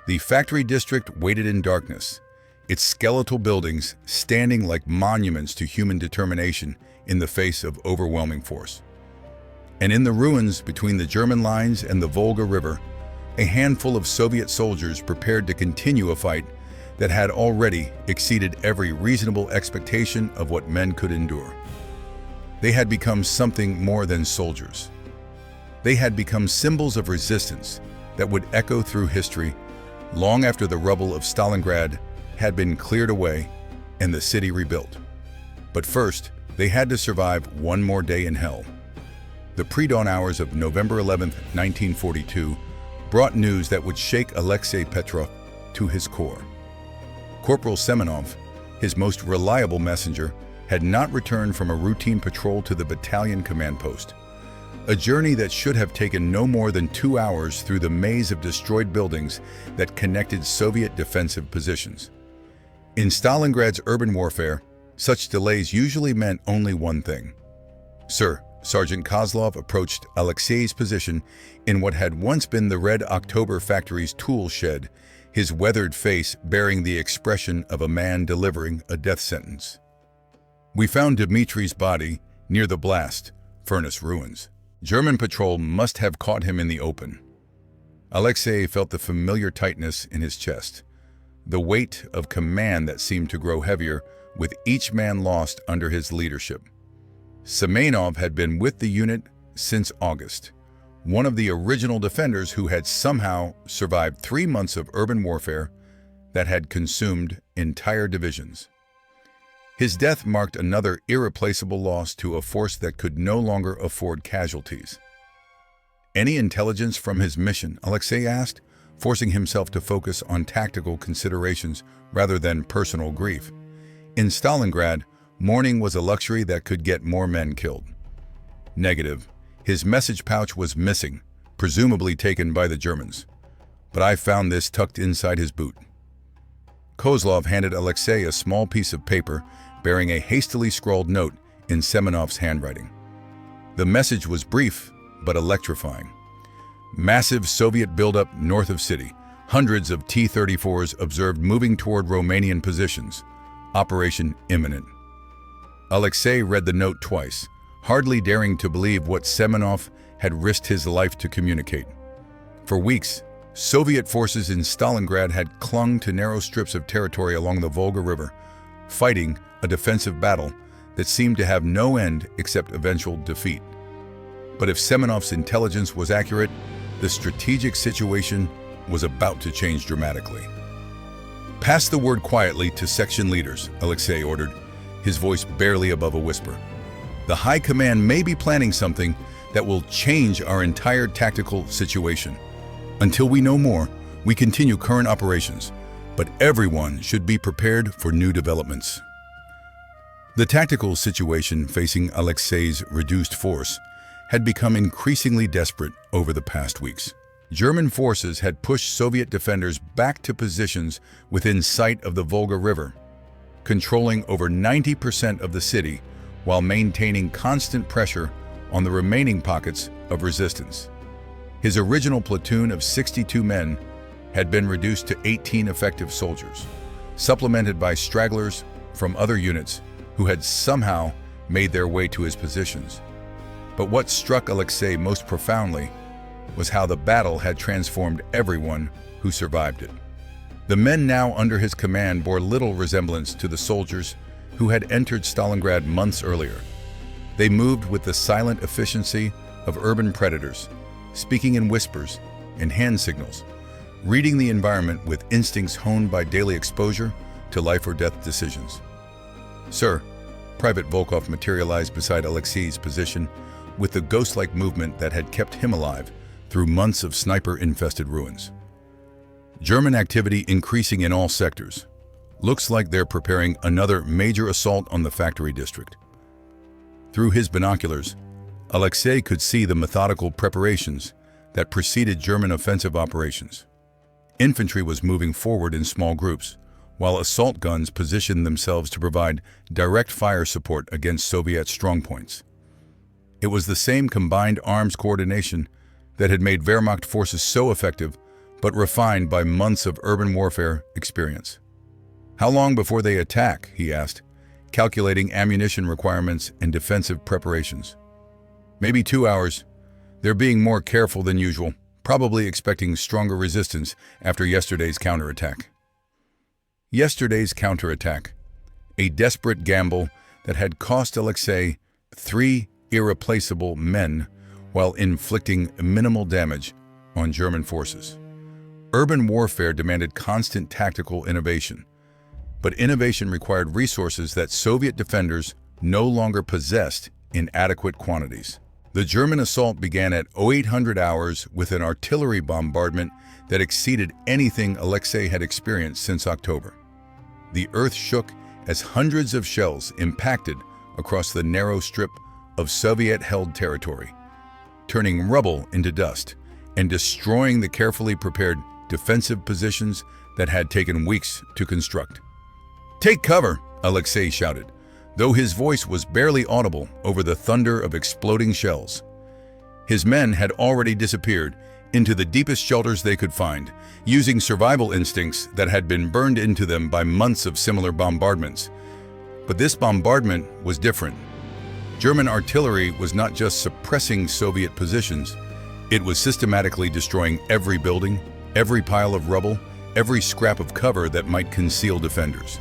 The factory district waited in darkness, its skeletal buildings standing like monuments to human determination in the face of overwhelming force. And in the ruins between the German lines and the Volga River, a handful of Soviet soldiers prepared to continue a fight that had already exceeded every reasonable expectation of what men could endure. They had become something more than soldiers. They had become symbols of resistance that would echo through history long after the rubble of Stalingrad had been cleared away and the city rebuilt. But first, they had to survive one more day in hell. The pre-dawn hours of November 11, 1942, brought news that would shake Alexei Petrov to his core. Corporal Semenov, his most reliable messenger, had not returned from a routine patrol to the battalion command post, a journey that should have taken no more than 2 hours through the maze of destroyed buildings that connected Soviet defensive positions. In Stalingrad's urban warfare, such delays usually meant only one thing. "Sir," Sergeant Kozlov approached Alexei's position in what had once been the Red October factory's tool shed, his weathered face bearing the expression of a man delivering a death sentence. "We found Dmitri's body near the blast furnace ruins. German patrol must have caught him in the open." Alexei felt the familiar tightness in his chest. the weight of command that seemed to grow heavier with each man lost under his leadership. Semenov had been with the unit since August, one of the original defenders who had somehow survived 3 months of urban warfare that had consumed entire divisions. His death marked another irreplaceable loss to a force that could no longer afford casualties. "Any intelligence from his mission?" Alexei asked, forcing himself to focus on tactical considerations rather than personal grief. In Stalingrad, mourning was a luxury that could get more men killed. Negative. His message pouch was missing, presumably taken by the Germans. But I found this tucked inside his boot. Kozlov handed Alexei a small piece of paper bearing a hastily scrawled note in Semenov's handwriting. The message was brief but electrifying. Massive Soviet buildup north of city. Hundreds of T-34s observed moving toward Romanian positions. Operation imminent. Alexei read the note twice, hardly daring to believe what Semenov had risked his life to communicate. For weeks, Soviet forces in Stalingrad had clung to narrow strips of territory along the Volga River, fighting a defensive battle that seemed to have no end except eventual defeat. But if Semenov's intelligence was accurate, the strategic situation was about to change dramatically. "Pass the word quietly to section leaders," Alexei ordered, his voice barely above a whisper. "The High Command may be planning something that will change our entire tactical situation. Until we know more, we continue current operations, but everyone should be prepared for new developments." The tactical situation facing Alexei's reduced force had become increasingly desperate over the past weeks. German forces had pushed Soviet defenders back to positions within sight of the Volga River, controlling over 90% of the city while maintaining constant pressure on the remaining pockets of resistance. His original platoon of 62 men had been reduced to 18 effective soldiers, supplemented by stragglers from other units who had somehow made their way to his positions. But what struck Alexei most profoundly was how the battle had transformed everyone who survived it. The men now under his command bore little resemblance to the soldiers who had entered Stalingrad months earlier. They moved with the silent efficiency of urban predators, speaking in whispers and hand signals, reading the environment with instincts honed by daily exposure to life or death decisions. "Sir," Private Volkov materialized beside Alexei's position with the ghost-like movement that had kept him alive through months of sniper-infested ruins. "German activity increasing in all sectors. Looks like they're preparing another major assault on the factory district." Through his binoculars, Alexei could see the methodical preparations that preceded German offensive operations. Infantry was moving forward in small groups, while assault guns positioned themselves to provide direct fire support against Soviet strongpoints. It was the same combined arms coordination that had made Wehrmacht forces so effective, but refined by months of urban warfare experience. "How long before they attack?" he asked, calculating ammunition requirements and defensive preparations. "Maybe 2 hours. They're being more careful than usual, probably expecting stronger resistance after yesterday's counterattack." Yesterday's counterattack, a desperate gamble that had cost Alexei 3 irreplaceable men while inflicting minimal damage on German forces. Urban warfare demanded constant tactical innovation, but innovation required resources that Soviet defenders no longer possessed in adequate quantities. The German assault began at 0800 hours with an artillery bombardment that exceeded anything Alexei had experienced since October. The earth shook as hundreds of shells impacted across the narrow strip of Soviet-held territory, turning rubble into dust and destroying the carefully prepared defensive positions that had taken weeks to construct. "Take cover!" Alexei shouted, though his voice was barely audible over the thunder of exploding shells. His men had already disappeared into the deepest shelters they could find, using survival instincts that had been burned into them by months of similar bombardments. But this bombardment was different. German artillery was not just suppressing Soviet positions, it was systematically destroying every building, every pile of rubble, every scrap of cover that might conceal defenders.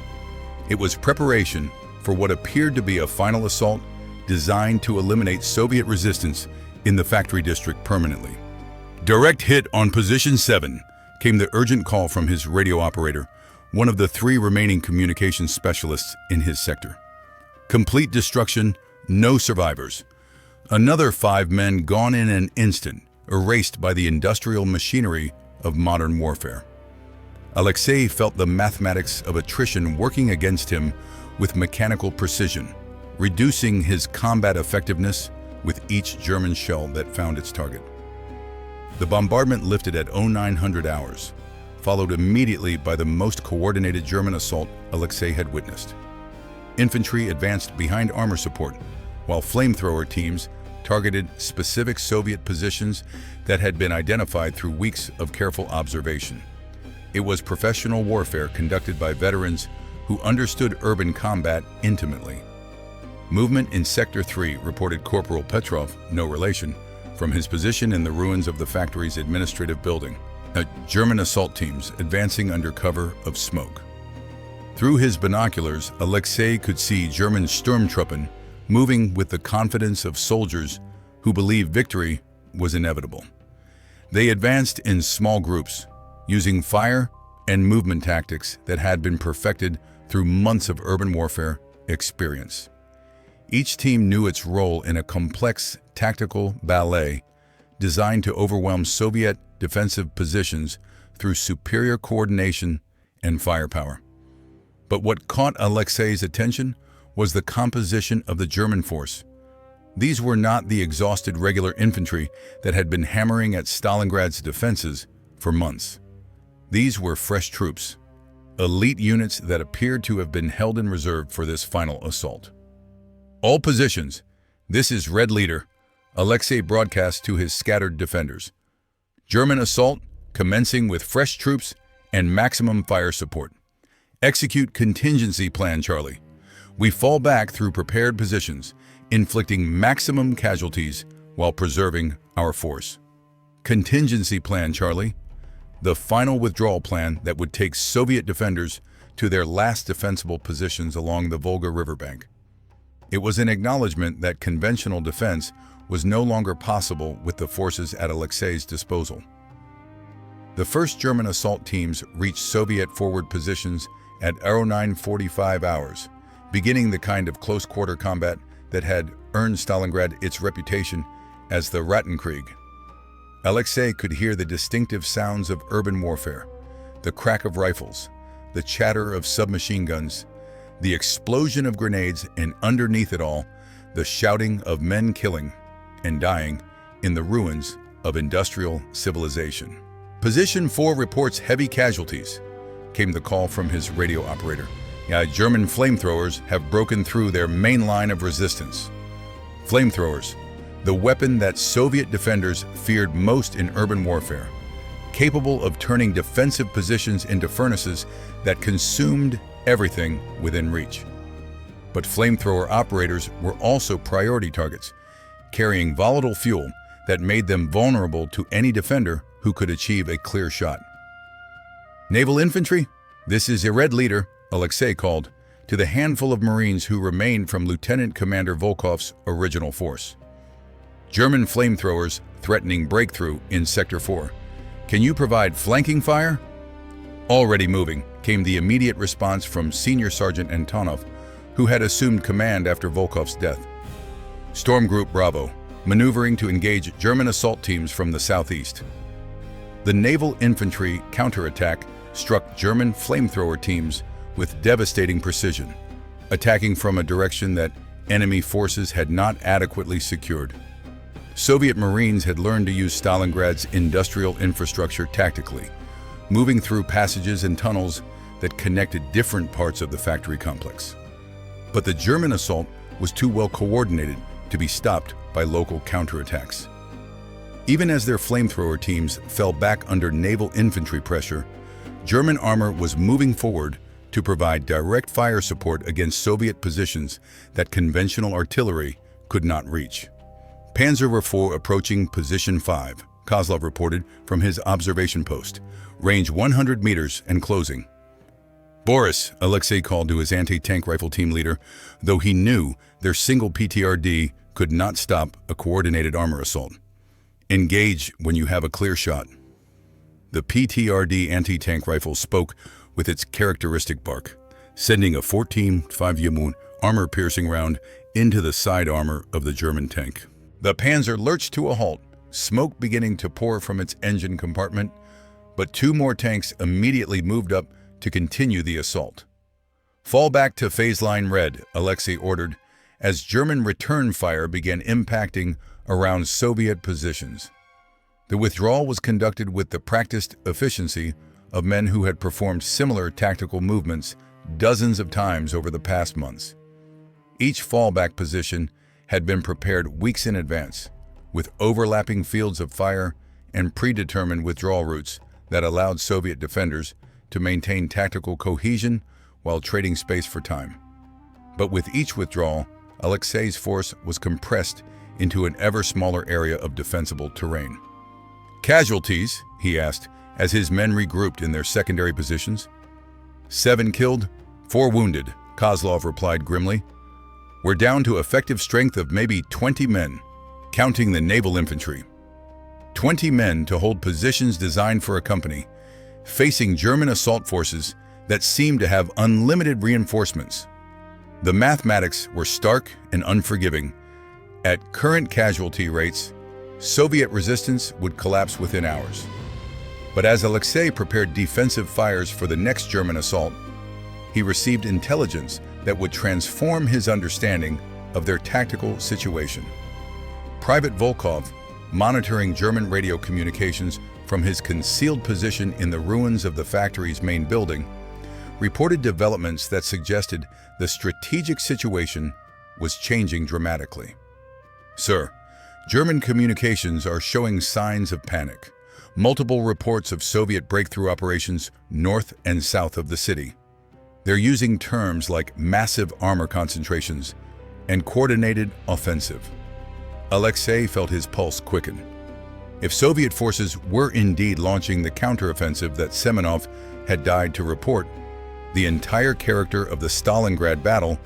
It was preparation for what appeared to be a final assault designed to eliminate Soviet resistance in the factory district permanently. Direct hit on Position 7 came the urgent call from his radio operator, one of the 3 remaining communications specialists in his sector. Complete destruction, no survivors. Another 5 men gone in an instant, erased by the industrial machinery of modern warfare. Alexei felt the mathematics of attrition working against him with mechanical precision, reducing his combat effectiveness with each German shell that found its target. The bombardment lifted at 0900 hours, followed immediately by the most coordinated German assault Alexei had witnessed. Infantry advanced behind armor support, while flamethrower teams targeted specific Soviet positions that had been identified through weeks of careful observation. It was professional warfare conducted by veterans who understood urban combat intimately. Movement in Sector 3, reported Corporal Petrov, no relation, from his position in the ruins of the factory's administrative building. German assault teams advancing under cover of smoke. Through his binoculars, Alexei could see German Sturmtruppen moving with the confidence of soldiers who believed victory was inevitable. They advanced in small groups, using fire and movement tactics that had been perfected through months of urban warfare experience. Each team knew its role in a complex tactical ballet designed to overwhelm Soviet defensive positions through superior coordination and firepower. But what caught Alexei's attention was the composition of the German force. These were not the exhausted regular infantry that had been hammering at Stalingrad's defenses for months. These were fresh troops, elite units that appeared to have been held in reserve for this final assault. All positions, this is Red Leader, Alexei broadcast to his scattered defenders. German assault commencing with fresh troops and maximum fire support. Execute contingency plan, Charlie. We fall back through prepared positions, inflicting maximum casualties while preserving our force. Contingency plan, Charlie. The final withdrawal plan that would take Soviet defenders to their last defensible positions along the Volga riverbank. It was an acknowledgement that conventional defense was no longer possible with the forces at Alexei's disposal. The first German assault teams reached Soviet forward positions at 0945 hours, beginning the kind of close-quarter combat that had earned Stalingrad its reputation as the Rattenkrieg. Alexei could hear the distinctive sounds of urban warfare, the crack of rifles, the chatter of submachine guns, the explosion of grenades, and underneath it all, the shouting of men killing and dying in the ruins of industrial civilization. Position 4 reports heavy casualties, came the call from his radio operator. German flamethrowers have broken through their main line of resistance. Flamethrowers, the weapon that Soviet defenders feared most in urban warfare, capable of turning defensive positions into furnaces that consumed everything within reach. But flamethrower operators were also priority targets, carrying volatile fuel that made them vulnerable to any defender who could achieve a clear shot. Naval infantry, this is a Red Leader, Alexei called to the handful of Marines who remained from Lieutenant Commander Volkov's original force. German flamethrowers threatening breakthrough in Sector 4. Can you provide flanking fire? Already moving, came the immediate response from Senior Sergeant Antonov, who had assumed command after Volkov's death. Storm Group Bravo, maneuvering to engage German assault teams from the southeast. The naval infantry counterattack struck German flamethrower teams with devastating precision, attacking from a direction that enemy forces had not adequately secured. Soviet Marines had learned to use Stalingrad's industrial infrastructure tactically, moving through passages and tunnels that connected different parts of the factory complex. But the German assault was too well coordinated to be stopped by local counterattacks. Even as their flamethrower teams fell back under naval infantry pressure, German armor was moving forward to provide direct fire support against Soviet positions that conventional artillery could not reach. Panzer IV approaching Position 5, Kozlov reported from his observation post. Range 100 meters and closing. Boris, Alexei called to his anti-tank rifle team leader, though he knew their single PTRD could not stop a coordinated armor assault. Engage when you have a clear shot. The PTRD anti-tank rifle spoke with its characteristic bark, sending a 14.5 mm armor-piercing round into the side armor of the German tank. The Panzer lurched to a halt, smoke beginning to pour from its engine compartment, but two more tanks immediately moved up to continue the assault. Fall back to phase line red, Alexei ordered, as German return fire began impacting around Soviet positions. The withdrawal was conducted with the practiced efficiency of men who had performed similar tactical movements dozens of times over the past months. Each fallback position had been prepared weeks in advance, with overlapping fields of fire and predetermined withdrawal routes that allowed Soviet defenders to maintain tactical cohesion while trading space for time. But with each withdrawal, Alexei's force was compressed into an ever smaller area of defensible terrain. "Casualties?" he asked as his men regrouped in their secondary positions. 7 killed, 4 wounded, Kozlov replied grimly. "We're down to effective strength of maybe 20 men, counting the naval infantry. 20 men to hold positions designed for a company, facing German assault forces that seemed to have unlimited reinforcements." The mathematics were stark and unforgiving. At current casualty rates, Soviet resistance would collapse within hours. But as Alexei prepared defensive fires for the next German assault, he received intelligence that would transform his understanding of their tactical situation. Private Volkov, monitoring German radio communications from his concealed position in the ruins of the factory's main building, reported developments that suggested the strategic situation was changing dramatically. "Sir, German communications are showing signs of panic. Multiple reports of Soviet breakthrough operations north and south of the city. They're using terms like massive armor concentrations and coordinated offensive." Alexei felt his pulse quicken. If Soviet forces were indeed launching the counteroffensive that Semenov had died to report, the entire character of the Stalingrad battle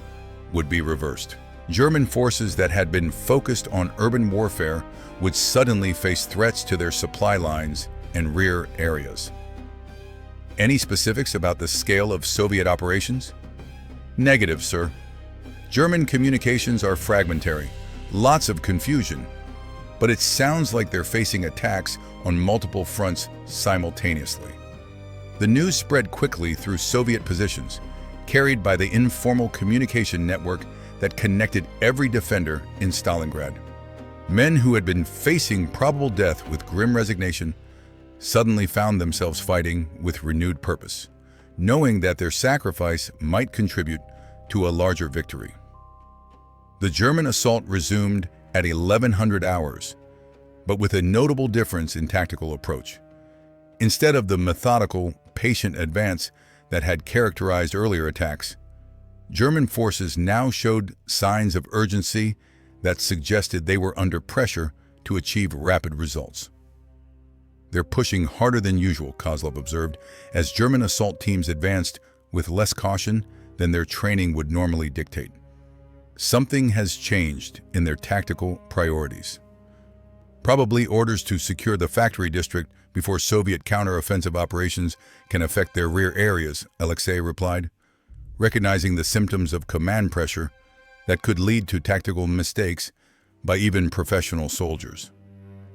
would be reversed. German forces that had been focused on urban warfare would suddenly face threats to their supply lines and rear areas. Any specifics about the scale of Soviet operations? Negative, sir. German communications are fragmentary, lots of confusion, but it sounds like they're facing attacks on multiple fronts simultaneously. The news spread quickly through Soviet positions, carried by the informal communication network that connected every defender in Stalingrad. Men who had been facing probable death with grim resignation suddenly found themselves fighting with renewed purpose, knowing that their sacrifice might contribute to a larger victory. The German assault resumed at 1100 hours, but with a notable difference in tactical approach. Instead of the methodical, patient advance that had characterized earlier attacks, German forces now showed signs of urgency that suggested they were under pressure to achieve rapid results. "They're pushing harder than usual," Kozlov observed, as German assault teams advanced with less caution than their training would normally dictate. Something has changed in their tactical priorities. "Probably orders to secure the factory district before Soviet counter-offensive operations can affect their rear areas," Alexei replied, recognizing the symptoms of command pressure that could lead to tactical mistakes by even professional soldiers.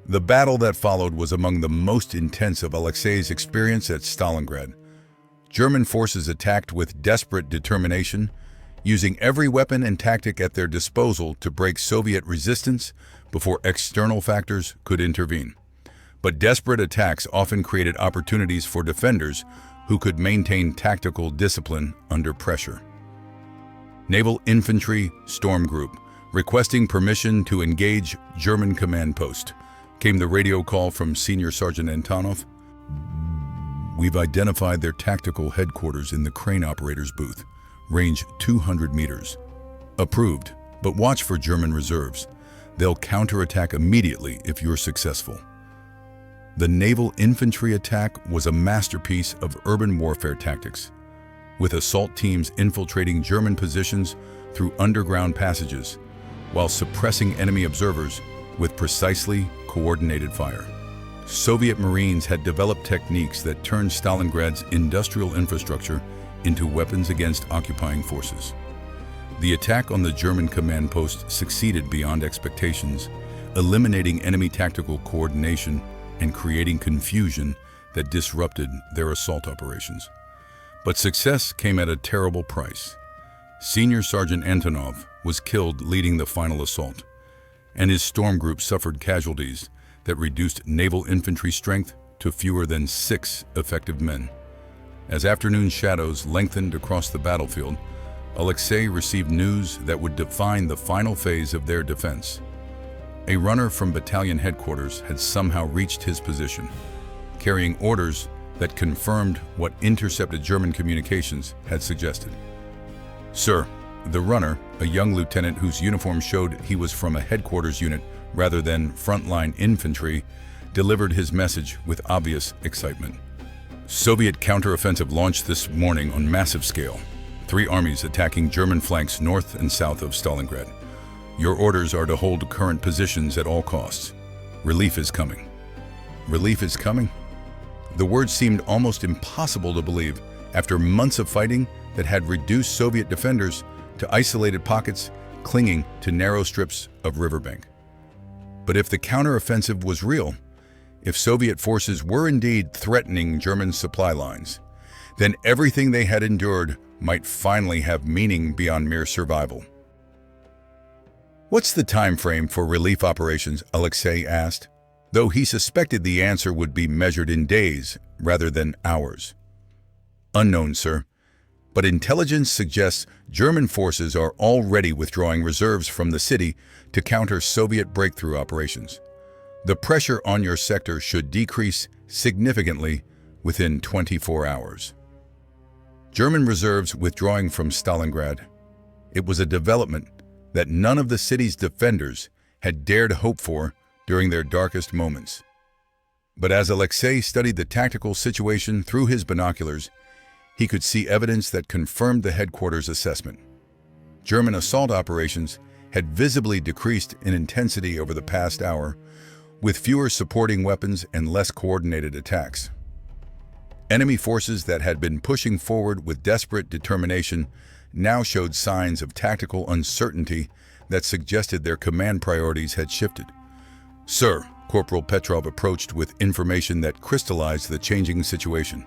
The battle that followed was among the most intense of Alexei's experience at Stalingrad. German forces attacked with desperate determination, using every weapon and tactic at their disposal to break Soviet resistance before external factors could intervene. But desperate attacks often created opportunities for defenders who could maintain tactical discipline under pressure. Naval Infantry Storm Group, requesting permission to engage German command post, came the radio call from Senior Sergeant Antonov. "We've identified their tactical headquarters in the crane operator's booth, range 200 meters. Approved, but watch for German reserves. They'll counterattack immediately if you're successful." The naval infantry attack was a masterpiece of urban warfare tactics, with assault teams infiltrating German positions through underground passages, while suppressing enemy observers with precisely coordinated fire. Soviet Marines had developed techniques that turned Stalingrad's industrial infrastructure into weapons against occupying forces. The attack on the German command post succeeded beyond expectations, eliminating enemy tactical coordination and creating confusion that disrupted their assault operations. But success came at a terrible price. Senior Sergeant Antonov was killed leading the final assault, and his storm group suffered casualties that reduced naval infantry strength to fewer than 6 effective men. As afternoon shadows lengthened across the battlefield, Alexei received news that would define the final phase of their defense. A runner from battalion headquarters had somehow reached his position, carrying orders that confirmed what intercepted German communications had suggested. "Sir," the runner, a young lieutenant whose uniform showed he was from a headquarters unit rather than frontline infantry, delivered his message with obvious excitement. "Soviet counteroffensive launched this morning on massive scale. 3 armies attacking German flanks north and south of Stalingrad. Your orders are to hold current positions at all costs. Relief is coming." Relief is coming? The word seemed almost impossible to believe after months of fighting that had reduced Soviet defenders to isolated pockets clinging to narrow strips of riverbank. But if the counteroffensive was real, if Soviet forces were indeed threatening German supply lines, then everything they had endured might finally have meaning beyond mere survival. "What's the time frame for relief operations?" Alexei asked, though he suspected the answer would be measured in days rather than hours. "Unknown, sir, but intelligence suggests German forces are already withdrawing reserves from the city to counter Soviet breakthrough operations. The pressure on your sector should decrease significantly within 24 hours." German reserves withdrawing from Stalingrad. It was a development that none of the city's defenders had dared hope for during their darkest moments. But as Alexei studied the tactical situation through his binoculars, he could see evidence that confirmed the headquarters' assessment. German assault operations had visibly decreased in intensity over the past hour, with fewer supporting weapons and less coordinated attacks. Enemy forces that had been pushing forward with desperate determination now showed signs of tactical uncertainty that suggested their command priorities had shifted. "Sir," Corporal Petrov approached with information that crystallized the changing situation.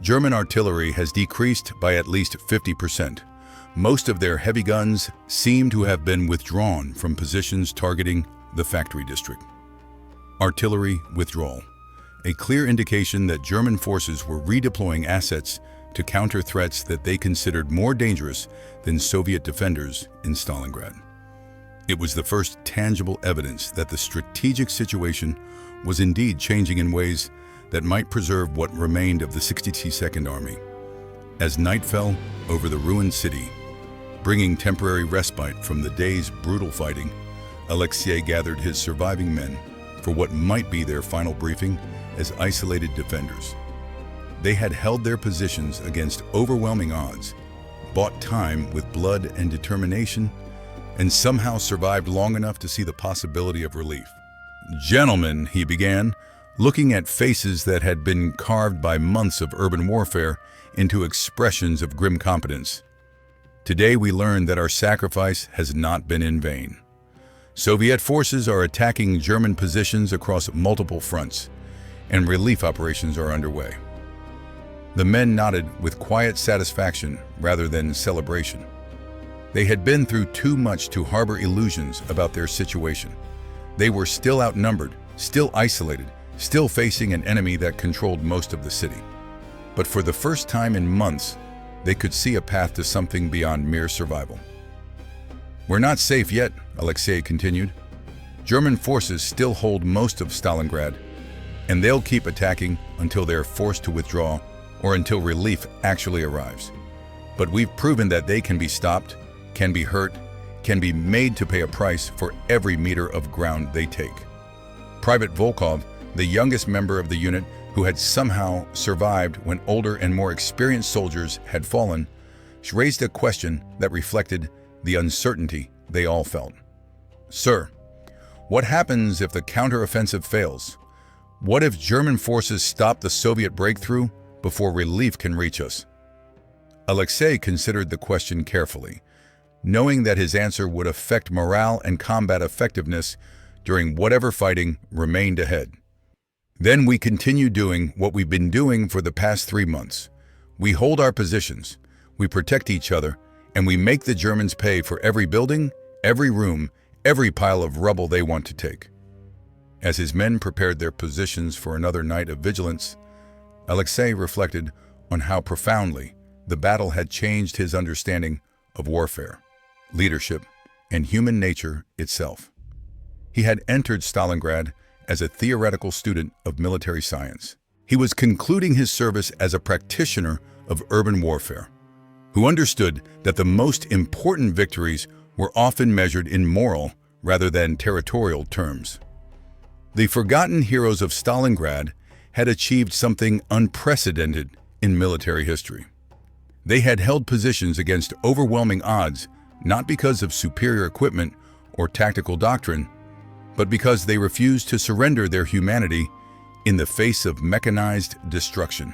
"German artillery has decreased by at least 50%. Most of their heavy guns seem to have been withdrawn from positions targeting the factory district." Artillery withdrawal, a clear indication that German forces were redeploying assets to counter threats that they considered more dangerous than Soviet defenders in Stalingrad. It was the first tangible evidence that the strategic situation was indeed changing in ways that might preserve what remained of the 62nd Army. As night fell over the ruined city, bringing temporary respite from the day's brutal fighting, Alexei gathered his surviving men for what might be their final briefing as isolated defenders. They had held their positions against overwhelming odds, bought time with blood and determination, and somehow survived long enough to see the possibility of relief. "Gentlemen," he began, looking at faces that had been carved by months of urban warfare into expressions of grim competence. "Today we learned that our sacrifice has not been in vain. Soviet forces are attacking German positions across multiple fronts, and relief operations are underway." The men nodded with quiet satisfaction rather than celebration. They had been through too much to harbor illusions about their situation. They were still outnumbered, still isolated, still facing an enemy that controlled most of the city. But for the first time in months, they could see a path to something beyond mere survival. "We're not safe yet," Alexei continued. "German forces still hold most of Stalingrad, and they'll keep attacking until they're forced to withdraw or until relief actually arrives. But we've proven that they can be stopped, can be hurt, can be made to pay a price for every meter of ground they take." Private Volkov, the youngest member of the unit who had somehow survived when older and more experienced soldiers had fallen, raised a question that reflected the uncertainty they all felt. "Sir, what happens if the counteroffensive fails? What if German forces stop the Soviet breakthrough before relief can reach us?" Alexei considered the question carefully, knowing that his answer would affect morale and combat effectiveness during whatever fighting remained ahead. "Then we continue doing what we've been doing for the past 3 months. We hold our positions, we protect each other, and we make the Germans pay for every building, every room, every pile of rubble they want to take." As his men prepared their positions for another night of vigilance, Alexei reflected on how profoundly the battle had changed his understanding of warfare, leadership, and human nature itself. He had entered Stalingrad as a theoretical student of military science. He was concluding his service as a practitioner of urban warfare, who understood that the most important victories were often measured in moral rather than territorial terms. The forgotten heroes of Stalingrad had achieved something unprecedented in military history. They had held positions against overwhelming odds, not because of superior equipment or tactical doctrine, but because they refused to surrender their humanity in the face of mechanized destruction.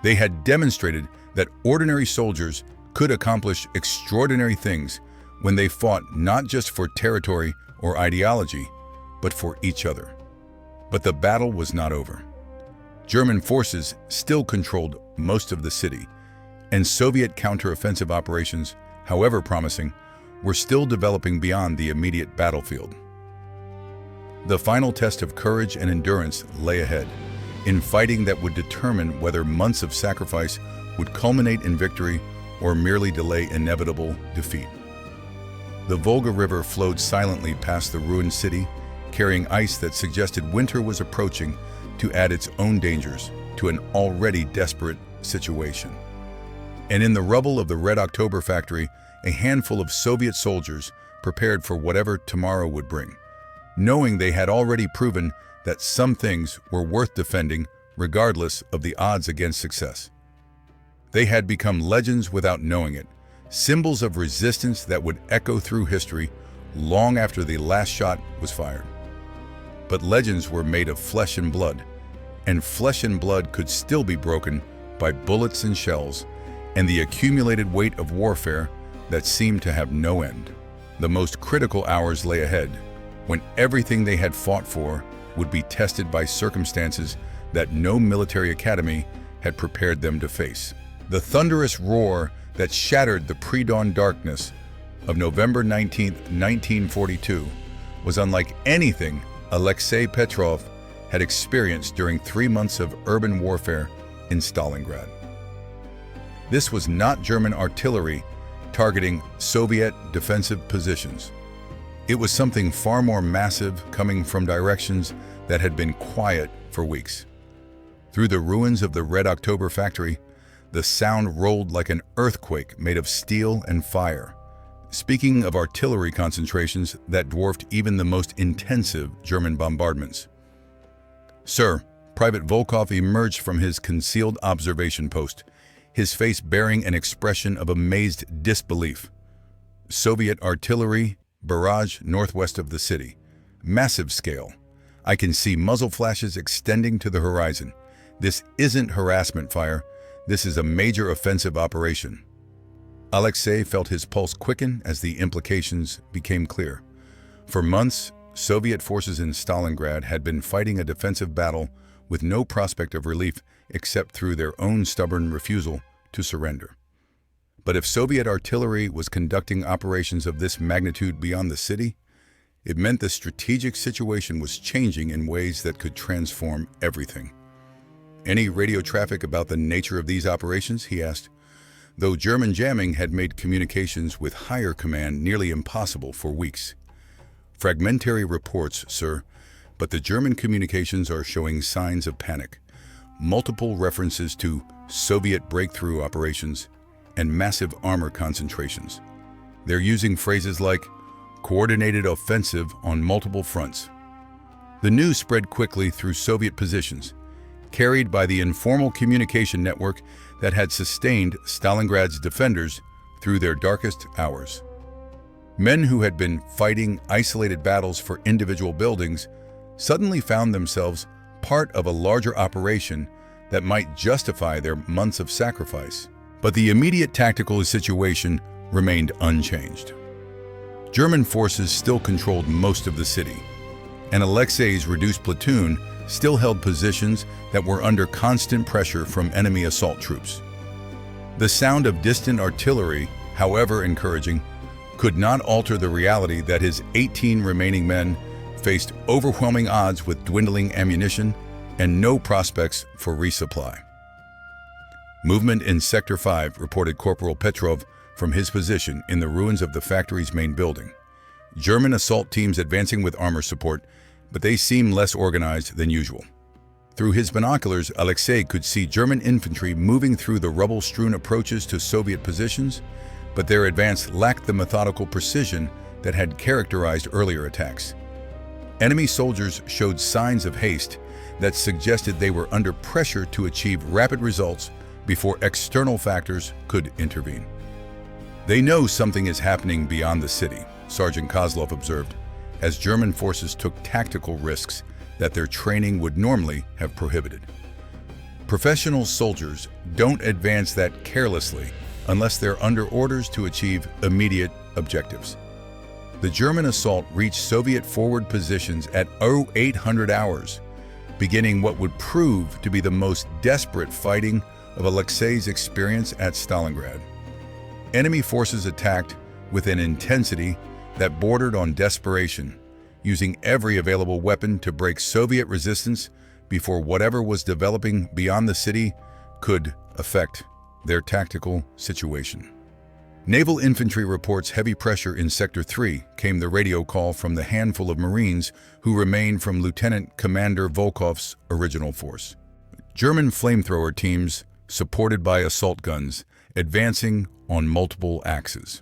They had demonstrated that ordinary soldiers could accomplish extraordinary things when they fought not just for territory or ideology, but for each other. But the battle was not over. German forces still controlled most of the city, and Soviet counteroffensive operations, however promising, were still developing beyond the immediate battlefield. The final test of courage and endurance lay ahead, in fighting that would determine whether months of sacrifice would culminate in victory or merely delay inevitable defeat. The Volga River flowed silently past the ruined city, carrying ice that suggested winter was approaching to add its own dangers to an already desperate situation. And in the rubble of the Red October factory, a handful of Soviet soldiers prepared for whatever tomorrow would bring, knowing they had already proven that some things were worth defending regardless of the odds against success. They had become legends without knowing it, symbols of resistance that would echo through history long after the last shot was fired. But legends were made of flesh and blood could still be broken by bullets and shells and the accumulated weight of warfare that seemed to have no end. The most critical hours lay ahead, when everything they had fought for would be tested by circumstances that no military academy had prepared them to face. The thunderous roar that shattered the pre-dawn darkness of November 19, 1942, was unlike anything Alexei Petrov had experienced during 3 months of urban warfare in Stalingrad. This was not German artillery targeting Soviet defensive positions. It was something far more massive coming from directions that had been quiet for weeks. Through the ruins of the Red October factory, the sound rolled like an earthquake made of steel and fire, speaking of artillery concentrations that dwarfed even the most intensive German bombardments. "Sir," Private Volkov emerged from his concealed observation post, his face bearing an expression of amazed disbelief. "Soviet artillery barrage northwest of the city. Massive scale. I can see muzzle flashes extending to the horizon. This isn't harassment fire. This is a major offensive operation." Alexei felt his pulse quicken as the implications became clear. For months, Soviet forces in Stalingrad had been fighting a defensive battle with no prospect of relief except through their own stubborn refusal to surrender. But if Soviet artillery was conducting operations of this magnitude beyond the city, it meant the strategic situation was changing in ways that could transform everything. "Any radio traffic about the nature of these operations?" he asked, though German jamming had made communications with higher command nearly impossible for weeks. "Fragmentary reports, sir, but the German communications are showing signs of panic. Multiple references to Soviet breakthrough operations and massive armor concentrations. They're using phrases like coordinated offensive on multiple fronts." The news spread quickly through Soviet positions, carried by the informal communication network that had sustained Stalingrad's defenders through their darkest hours. Men who had been fighting isolated battles for individual buildings suddenly found themselves part of a larger operation that might justify their months of sacrifice. But the immediate tactical situation remained unchanged. German forces still controlled most of the city, and Alexei's reduced platoon still held positions that were under constant pressure from enemy assault troops. The sound of distant artillery, however encouraging, could not alter the reality that his 18 remaining men faced overwhelming odds with dwindling ammunition and no prospects for resupply. Movement in Sector 5, reported Corporal Petrov from his position in the ruins of the factory's main building. German assault teams advancing with armor support, but they seemed less organized than usual. Through his binoculars, Alexei could see German infantry moving through the rubble-strewn approaches to Soviet positions, but their advance lacked the methodical precision that had characterized earlier attacks. Enemy soldiers showed signs of haste that suggested they were under pressure to achieve rapid results before external factors could intervene. "They know something is happening beyond the city," Sergeant Kozlov observed, as German forces took tactical risks that their training would normally have prohibited. Professional soldiers don't advance that carelessly unless they're under orders to achieve immediate objectives. The German assault reached Soviet forward positions at 0800 hours, beginning what would prove to be the most desperate fighting of Alexei's experience at Stalingrad. Enemy forces attacked with an intensity that bordered on desperation, using every available weapon to break Soviet resistance before whatever was developing beyond the city could affect their tactical situation. Naval infantry reports heavy pressure in Sector 3, came the radio call from the handful of Marines who remained from Lieutenant Commander Volkov's original force. German flamethrower teams, supported by assault guns, advancing on multiple axes.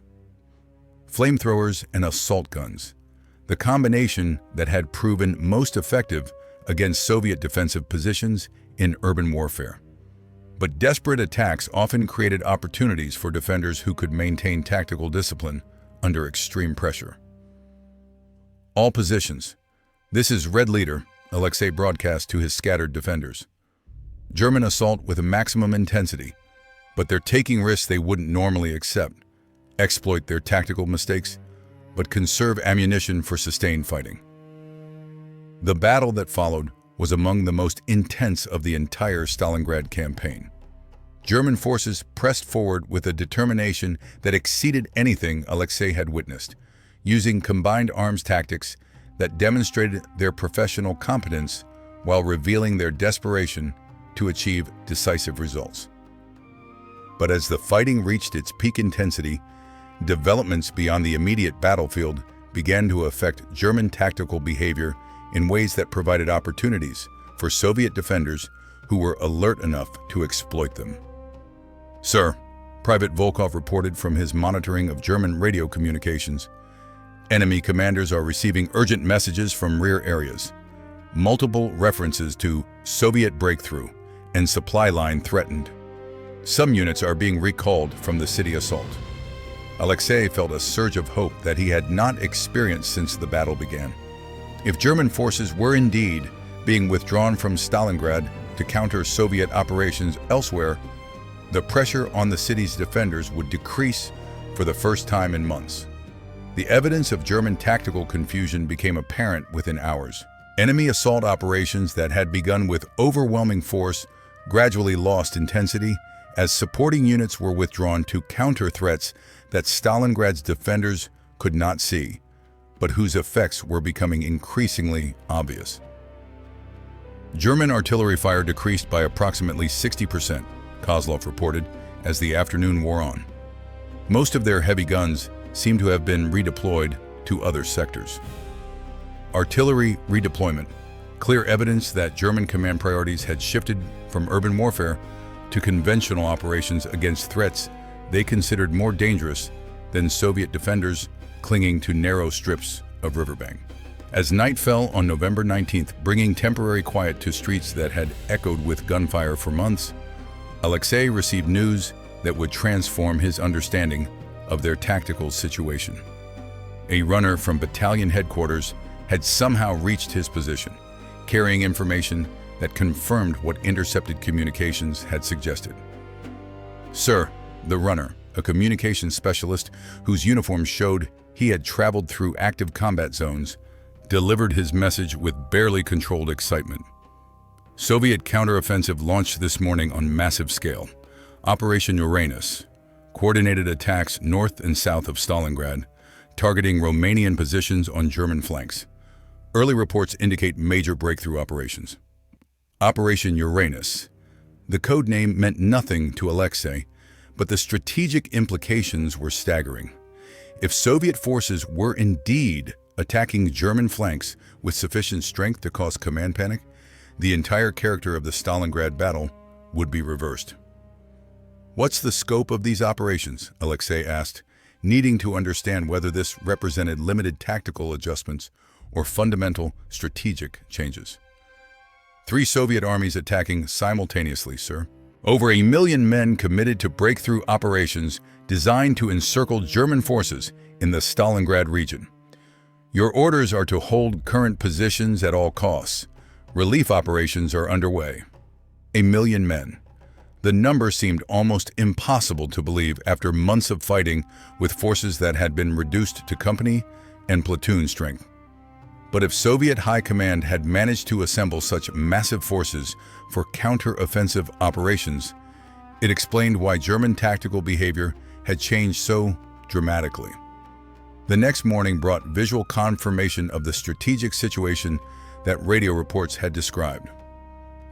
Flamethrowers and assault guns, the combination that had proven most effective against Soviet defensive positions in urban warfare. But desperate attacks often created opportunities for defenders who could maintain tactical discipline under extreme pressure. All positions. This is Red Leader, Alexei broadcast to his scattered defenders. German assault with a maximum intensity, but they're taking risks they wouldn't normally accept, exploit their tactical mistakes, but conserve ammunition for sustained fighting. The battle that followed was among the most intense of the entire Stalingrad campaign. German forces pressed forward with a determination that exceeded anything Alexei had witnessed, using combined arms tactics that demonstrated their professional competence while revealing their desperation to achieve decisive results. But as the fighting reached its peak intensity, developments beyond the immediate battlefield began to affect German tactical behavior in ways that provided opportunities for Soviet defenders who were alert enough to exploit them. "Sir," Private Volkov reported from his monitoring of German radio communications, "enemy commanders are receiving urgent messages from rear areas. Multiple references to Soviet breakthrough and supply line threatened. Some units are being recalled from the city assault." Alexei felt a surge of hope that he had not experienced since the battle began. If German forces were indeed being withdrawn from Stalingrad to counter Soviet operations elsewhere, the pressure on the city's defenders would decrease for the first time in months. The evidence of German tactical confusion became apparent within hours. Enemy assault operations that had begun with overwhelming force gradually lost intensity as supporting units were withdrawn to counter threats that Stalingrad's defenders could not see, but whose effects were becoming increasingly obvious. German artillery fire decreased by approximately 60%, Kozlov reported, as the afternoon wore on. Most of their heavy guns seemed to have been redeployed to other sectors. Artillery redeployment, clear evidence that German command priorities had shifted from urban warfare to conventional operations against threats they considered more dangerous than Soviet defenders clinging to narrow strips of riverbank. As night fell on November 19th, bringing temporary quiet to streets that had echoed with gunfire for months, Alexei received news that would transform his understanding of their tactical situation. A runner from battalion headquarters had somehow reached his position, carrying information that confirmed what intercepted communications had suggested. "Sir," the runner, a communications specialist whose uniform showed he had traveled through active combat zones, delivered his message with barely controlled excitement. "Soviet counteroffensive launched this morning on massive scale. Operation Uranus. Coordinated attacks north and south of Stalingrad, targeting Romanian positions on German flanks. Early reports indicate major breakthrough operations." Operation Uranus. The code name meant nothing to Alexei, but the strategic implications were staggering. If Soviet forces were indeed attacking German flanks with sufficient strength to cause command panic, the entire character of the Stalingrad battle would be reversed. "What's the scope of these operations?" Alexei asked, needing to understand whether this represented limited tactical adjustments or fundamental strategic changes. 3 Soviet armies attacking simultaneously, sir. Over 1 million men committed to breakthrough operations designed to encircle German forces in the Stalingrad region. Your orders are to hold current positions at all costs. Relief operations are underway. 1 million men. The number seemed almost impossible to believe after months of fighting with forces that had been reduced to company and platoon strength. But if Soviet high command had managed to assemble such massive forces for counter-offensive operations, it explained why German tactical behavior had changed so dramatically. The next morning brought visual confirmation of the strategic situation that radio reports had described.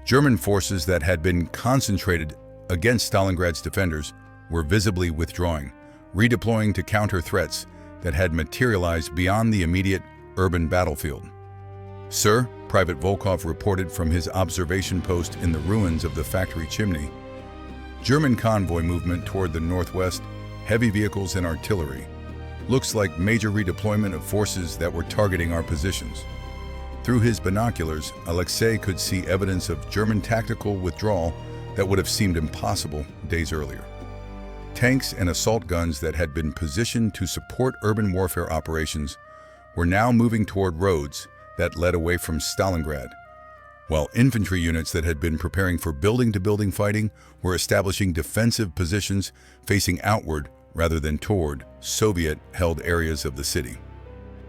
German forces that had been concentrated against Stalingrad's defenders were visibly withdrawing, redeploying to counter threats that had materialized beyond the immediate urban battlefield. "Sir," Private Volkov reported from his observation post in the ruins of the factory chimney, "German convoy movement toward the northwest, heavy vehicles and artillery. Looks like major redeployment of forces that were targeting our positions." Through his binoculars, Alexei could see evidence of German tactical withdrawal that would have seemed impossible days earlier. Tanks and assault guns that had been positioned to support urban warfare operations were now moving toward roads that led away from Stalingrad, while infantry units that had been preparing for building-to-building fighting were establishing defensive positions facing outward rather than toward Soviet-held areas of the city.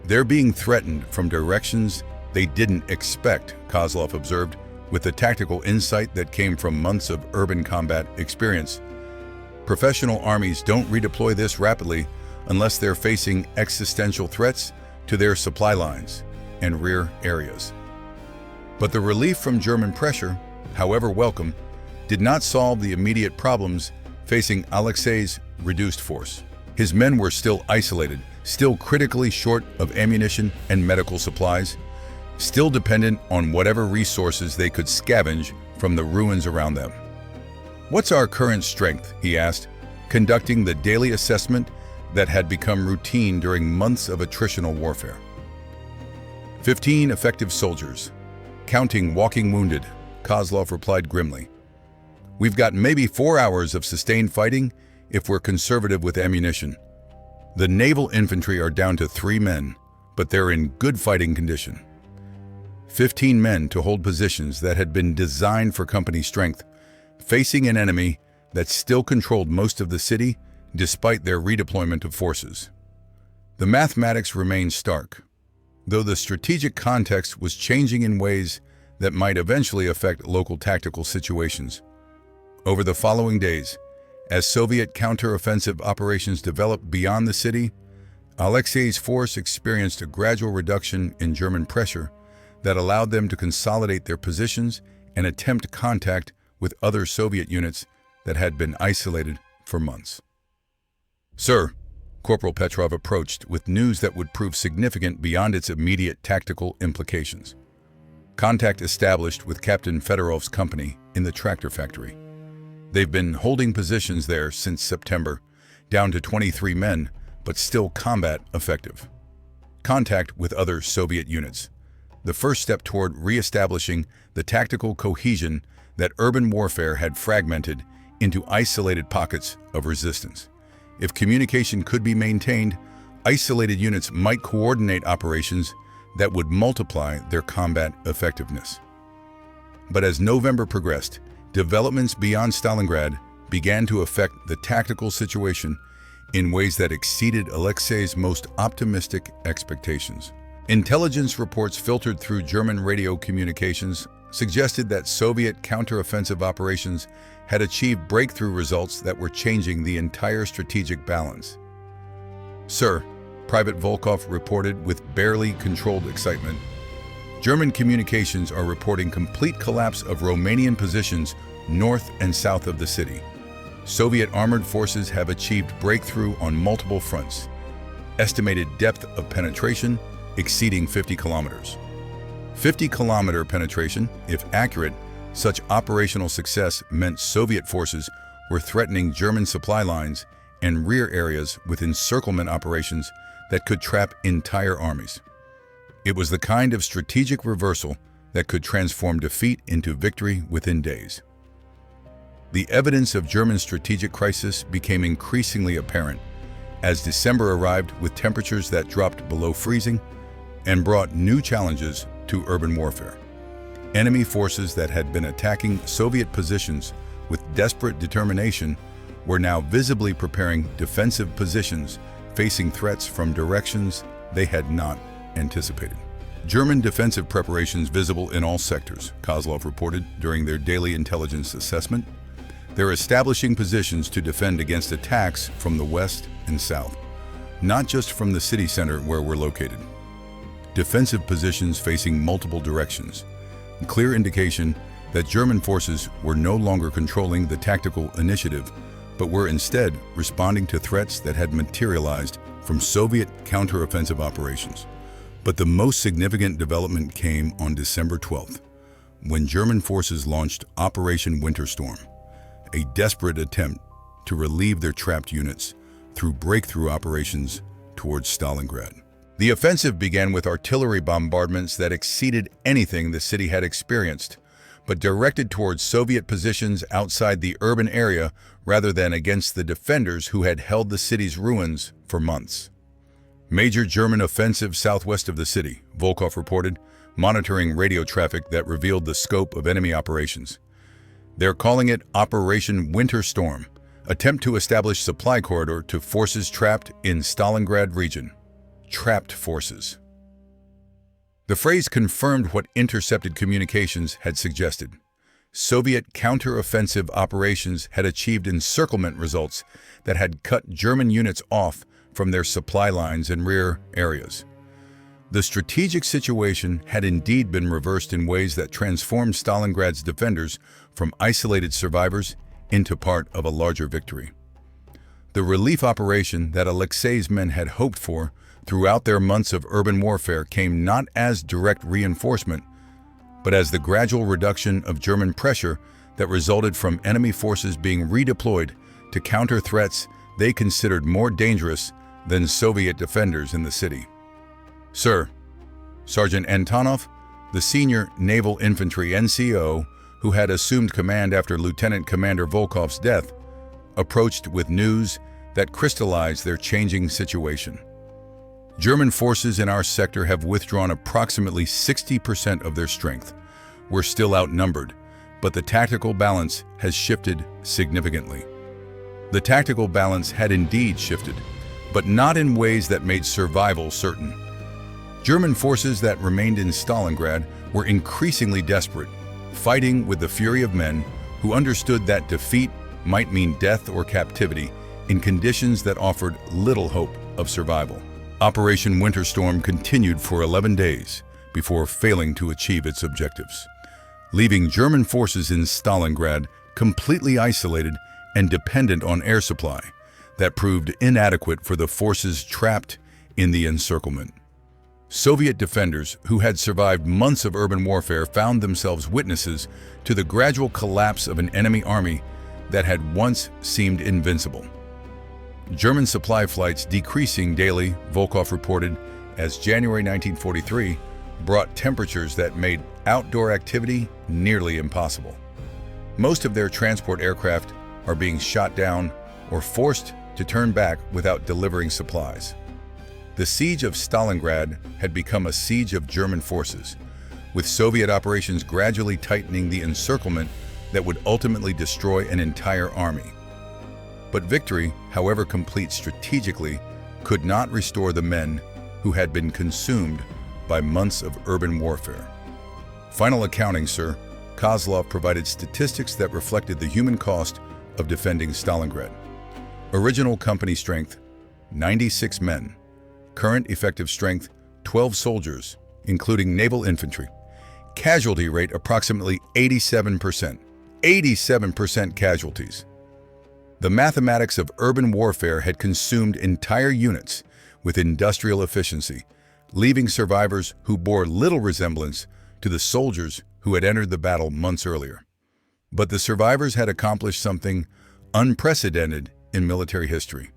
"They're being threatened from directions they didn't expect," Kozlov observed, with the tactical insight that came from months of urban combat experience. "Professional armies don't redeploy this rapidly unless they're facing existential threats to their supply lines and rear areas." But the relief from German pressure, however welcome, did not solve the immediate problems facing Alexei's reduced force. His men were still isolated, still critically short of ammunition and medical supplies, still dependent on whatever resources they could scavenge from the ruins around them. "What's our current strength?" he asked, conducting the daily assessment that had become routine during months of attritional warfare. 15 effective soldiers. Counting walking wounded," Kozlov replied grimly. "We've got maybe 4 hours of sustained fighting if we're conservative with ammunition. The naval infantry are down to 3 men, but they're in good fighting condition. 15 men to hold positions that had been designed for company strength, facing an enemy that still controlled most of the city despite their redeployment of forces." The mathematics remained stark, though the strategic context was changing in ways that might eventually affect local tactical situations. Over the following days, as Soviet counter-offensive operations developed beyond the city, Alexei's force experienced a gradual reduction in German pressure that allowed them to consolidate their positions and attempt contact with other Soviet units that had been isolated for months. "Sir," Corporal Petrov approached with news that would prove significant beyond its immediate tactical implications. Contact established with Captain Fedorov's company in the tractor factory. They've been holding positions there since September, down to 23 men, but still combat effective. contact with other Soviet units, the first step toward re-establishing the tactical cohesion that urban warfare had fragmented into isolated pockets of resistance. If communication could be maintained, isolated units might coordinate operations that would multiply their combat effectiveness. But as November progressed, developments beyond Stalingrad began to affect the tactical situation in ways that exceeded Alexei's most optimistic expectations. Intelligence reports filtered through German radio communications suggested that Soviet counteroffensive operations had achieved breakthrough results that were changing the entire strategic balance. "Sir," Private Volkov reported with barely controlled excitement, "German communications are reporting complete collapse of Romanian positions north and south of the city. Soviet armored forces have achieved breakthrough on multiple fronts. Estimated depth of penetration exceeding 50 kilometers. 50-kilometer penetration, if accurate, such operational success meant Soviet forces were threatening German supply lines and rear areas with encirclement operations that could trap entire armies. It was the kind of strategic reversal that could transform defeat into victory within days." The evidence of German strategic crisis became increasingly apparent as December arrived with temperatures that dropped below freezing and brought new challenges to urban warfare. Enemy forces that had been attacking Soviet positions with desperate determination were now visibly preparing defensive positions, facing threats from directions they had not anticipated. German defensive preparations visible in all sectors, Kozlov reported during their daily intelligence assessment. They're establishing positions to defend against attacks from the west and south, not just from the city center where we're located. Defensive positions facing multiple directions, a clear indication that German forces were no longer controlling the tactical initiative, but were instead responding to threats that had materialized from Soviet counteroffensive operations. But the most significant development came on December 12th, when German forces launched Operation Winter Storm, a desperate attempt to relieve their trapped units through breakthrough operations towards Stalingrad. The offensive began with artillery bombardments that exceeded anything the city had experienced, but directed towards Soviet positions outside the urban area rather than against the defenders who had held the city's ruins for months. Major German offensive southwest of the city, Volkov reported, monitoring radio traffic that revealed the scope of enemy operations. They're calling it Operation Winter Storm, attempt to establish supply corridor to forces trapped in Stalingrad region. Trapped forces. The phrase confirmed what intercepted communications had suggested. Soviet counteroffensive operations had achieved encirclement results that had cut German units off from their supply lines and rear areas. The strategic situation had indeed been reversed in ways that transformed Stalingrad's defenders from isolated survivors into part of a larger victory. The relief operation that Alexei's men had hoped for throughout their months of urban warfare came not as direct reinforcement, but as the gradual reduction of German pressure that resulted from enemy forces being redeployed to counter threats they considered more dangerous than Soviet defenders in the city. "Sir," Sergeant Antonov, the senior Naval Infantry NCO who had assumed command after Lieutenant Commander Volkov's death, approached with news that crystallized their changing situation. "German forces in our sector have withdrawn approximately 60% of their strength. We're still outnumbered, but the tactical balance has shifted significantly." The tactical balance had indeed shifted, but not in ways that made survival certain. German forces that remained in Stalingrad were increasingly desperate, fighting with the fury of men who understood that defeat might mean death or captivity in conditions that offered little hope of survival. Operation Winter Storm continued for 11 days before failing to achieve its objectives, leaving German forces in Stalingrad completely isolated and dependent on air supply that proved inadequate for the forces trapped in the encirclement. Soviet defenders who had survived months of urban warfare found themselves witnesses to the gradual collapse of an enemy army that had once seemed invincible. German supply flights decreasing daily, Volkov reported, as January 1943 brought temperatures that made outdoor activity nearly impossible. Most of their transport aircraft are being shot down or forced to turn back without delivering supplies. The siege of Stalingrad had become a siege of German forces, with Soviet operations gradually tightening the encirclement that would ultimately destroy an entire army. But victory, however complete strategically, could not restore the men who had been consumed by months of urban warfare. Final accounting, Sir. Kozlov provided statistics that reflected the human cost of defending Stalingrad. Original company strength, 96 men. Current effective strength, 12 soldiers, including naval infantry. Casualty rate approximately 87%. 87% casualties. The mathematics of urban warfare had consumed entire units with industrial efficiency, leaving survivors who bore little resemblance to the soldiers who had entered the battle months earlier. But the survivors had accomplished something unprecedented in military history.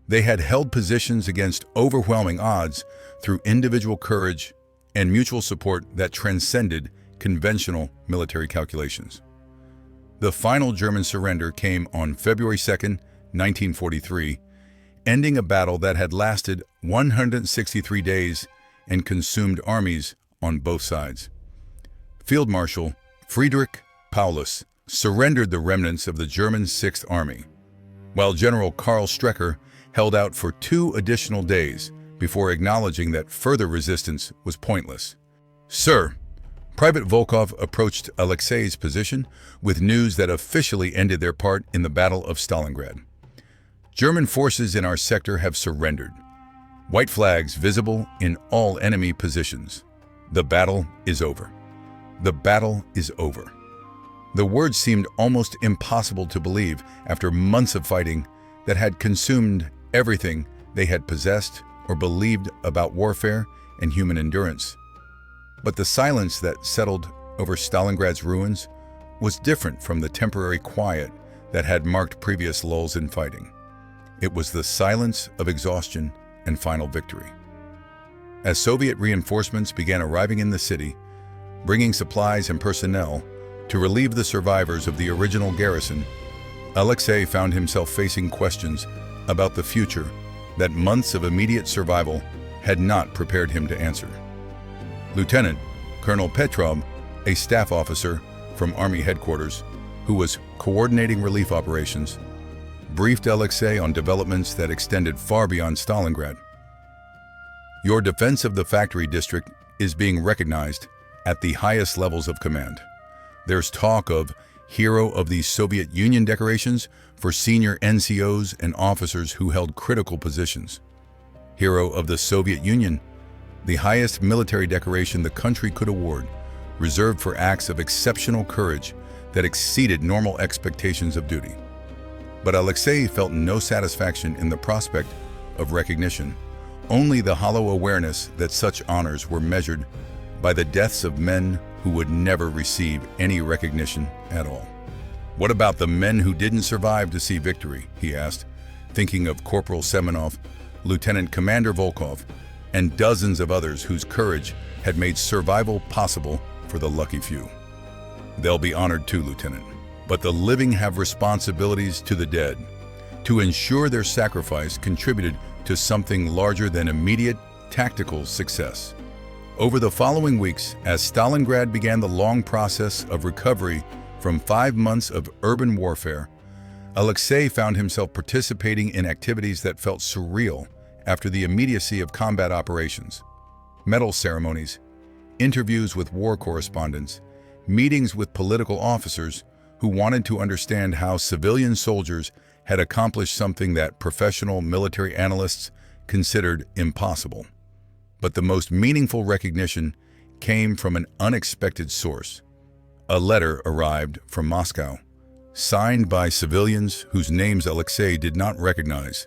They had held positions against overwhelming odds through individual courage and mutual support that transcended conventional military calculations. The final German surrender came on February 2, 1943, ending a battle that had lasted 163 days and consumed armies on both sides. Field Marshal Friedrich Paulus surrendered the remnants of the German Sixth Army, while General Karl Strecker held out for 2 additional days before acknowledging that further resistance was pointless. Sir, Private Volkov approached Alexei's position with news that officially ended their part in the Battle of Stalingrad. German forces in our sector have surrendered. White flags visible in all enemy positions. The battle is over. The battle is over. The words seemed almost impossible to believe after months of fighting that had consumed everything they had possessed or believed about warfare and human endurance. But the silence that settled over Stalingrad's ruins was different from the temporary quiet that had marked previous lulls in fighting. It was the silence of exhaustion and final victory. As Soviet reinforcements began arriving in the city, bringing supplies and personnel to relieve the survivors of the original garrison, Alexei found himself facing questions about the future that months of immediate survival had not prepared him to answer. Lieutenant Colonel Petrov, a staff officer from Army headquarters who was coordinating relief operations, briefed Alexei on developments that extended far beyond Stalingrad. Your defense of the factory district is being recognized at the highest levels of command. There's talk of Hero of the Soviet Union decorations for senior NCOs and officers who held critical positions. Hero of the Soviet Union, the highest military decoration the country could award, reserved for acts of exceptional courage that exceeded normal expectations of duty. But Alexei felt no satisfaction in the prospect of recognition, only the hollow awareness that such honors were measured by the deaths of men who would never receive any recognition at all. What about the men who didn't survive to see victory, he asked, thinking of Corporal Semenov, Lieutenant Commander Volkov, and dozens of others whose courage had made survival possible for the lucky few. They'll be honored too, Lieutenant. But the living have responsibilities to the dead, to ensure their sacrifice contributed to something larger than immediate tactical success. Over the following weeks, as Stalingrad began the long process of recovery from 5 months of urban warfare, Alexei found himself participating in activities that felt surreal after the immediacy of combat operations. Medal ceremonies, interviews with war correspondents, meetings with political officers who wanted to understand how civilian soldiers had accomplished something that professional military analysts considered impossible. But the most meaningful recognition came from an unexpected source. A letter arrived from Moscow, signed by civilians whose names Alexei did not recognize,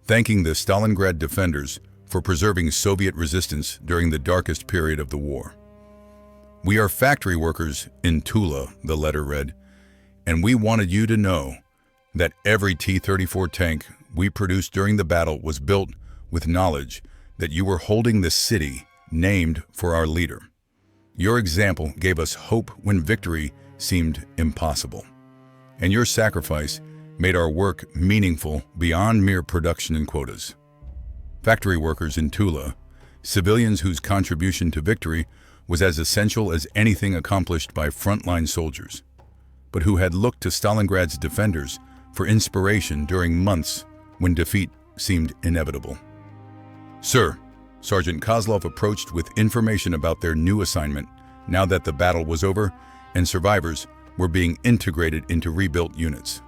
thanking the Stalingrad defenders for preserving Soviet resistance during the darkest period of the war. "We are factory workers in Tula," the letter read, "and we wanted you to know that every T-34 tank we produced during the battle was built with knowledge that you were holding the city named for our leader. Your example gave us hope when victory seemed impossible. And your sacrifice made our work meaningful beyond mere production and quotas. Factory workers in Tula, civilians whose contribution to victory was as essential as anything accomplished by frontline soldiers, but who had looked to Stalingrad's defenders for inspiration during months when defeat seemed inevitable. Sir, Sergeant Kozlov approached with information about their new assignment now that the battle was over and survivors were being integrated into rebuilt units.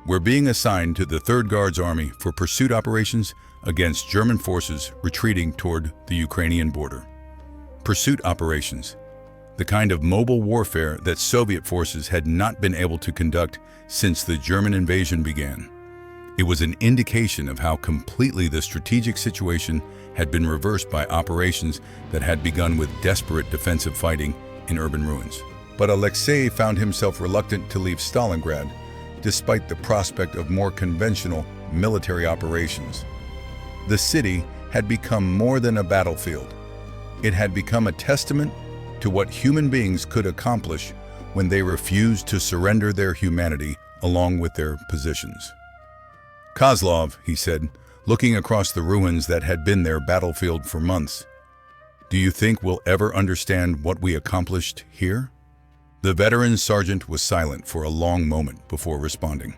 We're being assigned to the 3rd Guards Army for pursuit operations against German forces retreating toward the Ukrainian border. Pursuit operations, the kind of mobile warfare that Soviet forces had not been able to conduct since the German invasion began. It was an indication of how completely the strategic situation had been reversed by operations that had begun with desperate defensive fighting in urban ruins. But Alexei found himself reluctant to leave Stalingrad, despite the prospect of more conventional military operations. The city had become more than a battlefield. It had become a testament to what human beings could accomplish when they refused to surrender their humanity along with their positions. Kozlov, he said, looking across the ruins that had been their battlefield for months, do you think we'll ever understand what we accomplished here? The veteran sergeant was silent for a long moment before responding.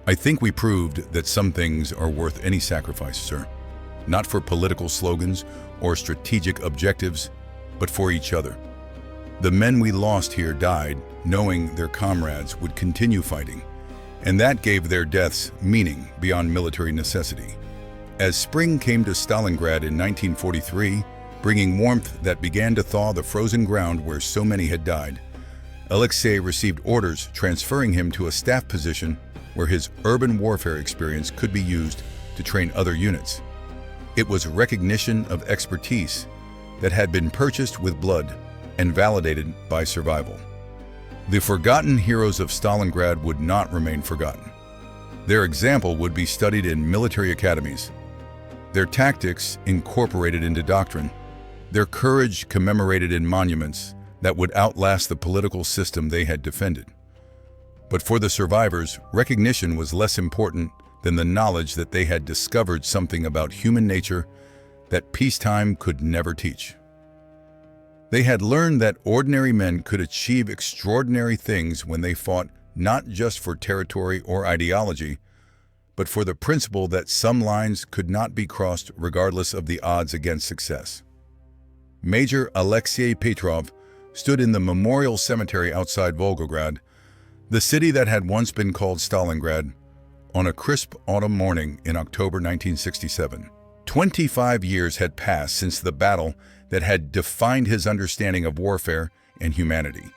I think we proved that some things are worth any sacrifice, sir. Not for political slogans or strategic objectives, but for each other. The men we lost here died knowing their comrades would continue fighting, and that gave their deaths meaning beyond military necessity. As spring came to Stalingrad in 1943, bringing warmth that began to thaw the frozen ground where so many had died, Alexei received orders transferring him to a staff position where his urban warfare experience could be used to train other units. It was recognition of expertise that had been purchased with blood and validated by survival. The forgotten heroes of Stalingrad would not remain forgotten. Their example would be studied in military academies, their tactics incorporated into doctrine, their courage commemorated in monuments that would outlast the political system they had defended. But for the survivors, recognition was less important than the knowledge that they had discovered something about human nature that peacetime could never teach. They had learned that ordinary men could achieve extraordinary things when they fought not just for territory or ideology, but for the principle that some lines could not be crossed regardless of the odds against success. Major Alexei Petrov stood in the memorial cemetery outside Volgograd, the city that had once been called Stalingrad, on a crisp autumn morning in October 1967. 25 years had passed since the battle that had defined his understanding of warfare and humanity.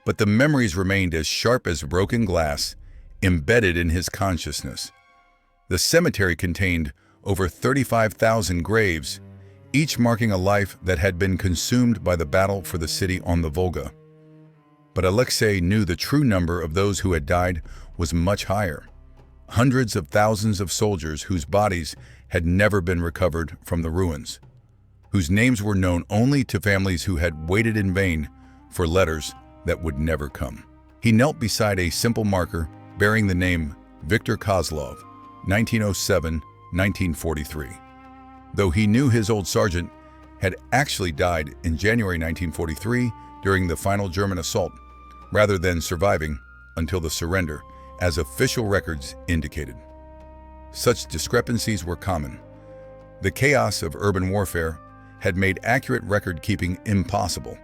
But the memories remained as sharp as broken glass, embedded in his consciousness. The cemetery contained over 35,000 graves, each marking a life that had been consumed by the battle for the city on the Volga. But Alexei knew the true number of those who had died was much higher. Hundreds of thousands of soldiers whose bodies had never been recovered from the ruins, whose names were known only to families who had waited in vain for letters that would never come. He knelt beside a simple marker bearing the name Viktor Kozlov, 1907-1943. Though he knew his old sergeant had actually died in January 1943 during the final German assault, rather than surviving until the surrender, as official records indicated. Such discrepancies were common. The chaos of urban warfare had made accurate record-keeping impossible,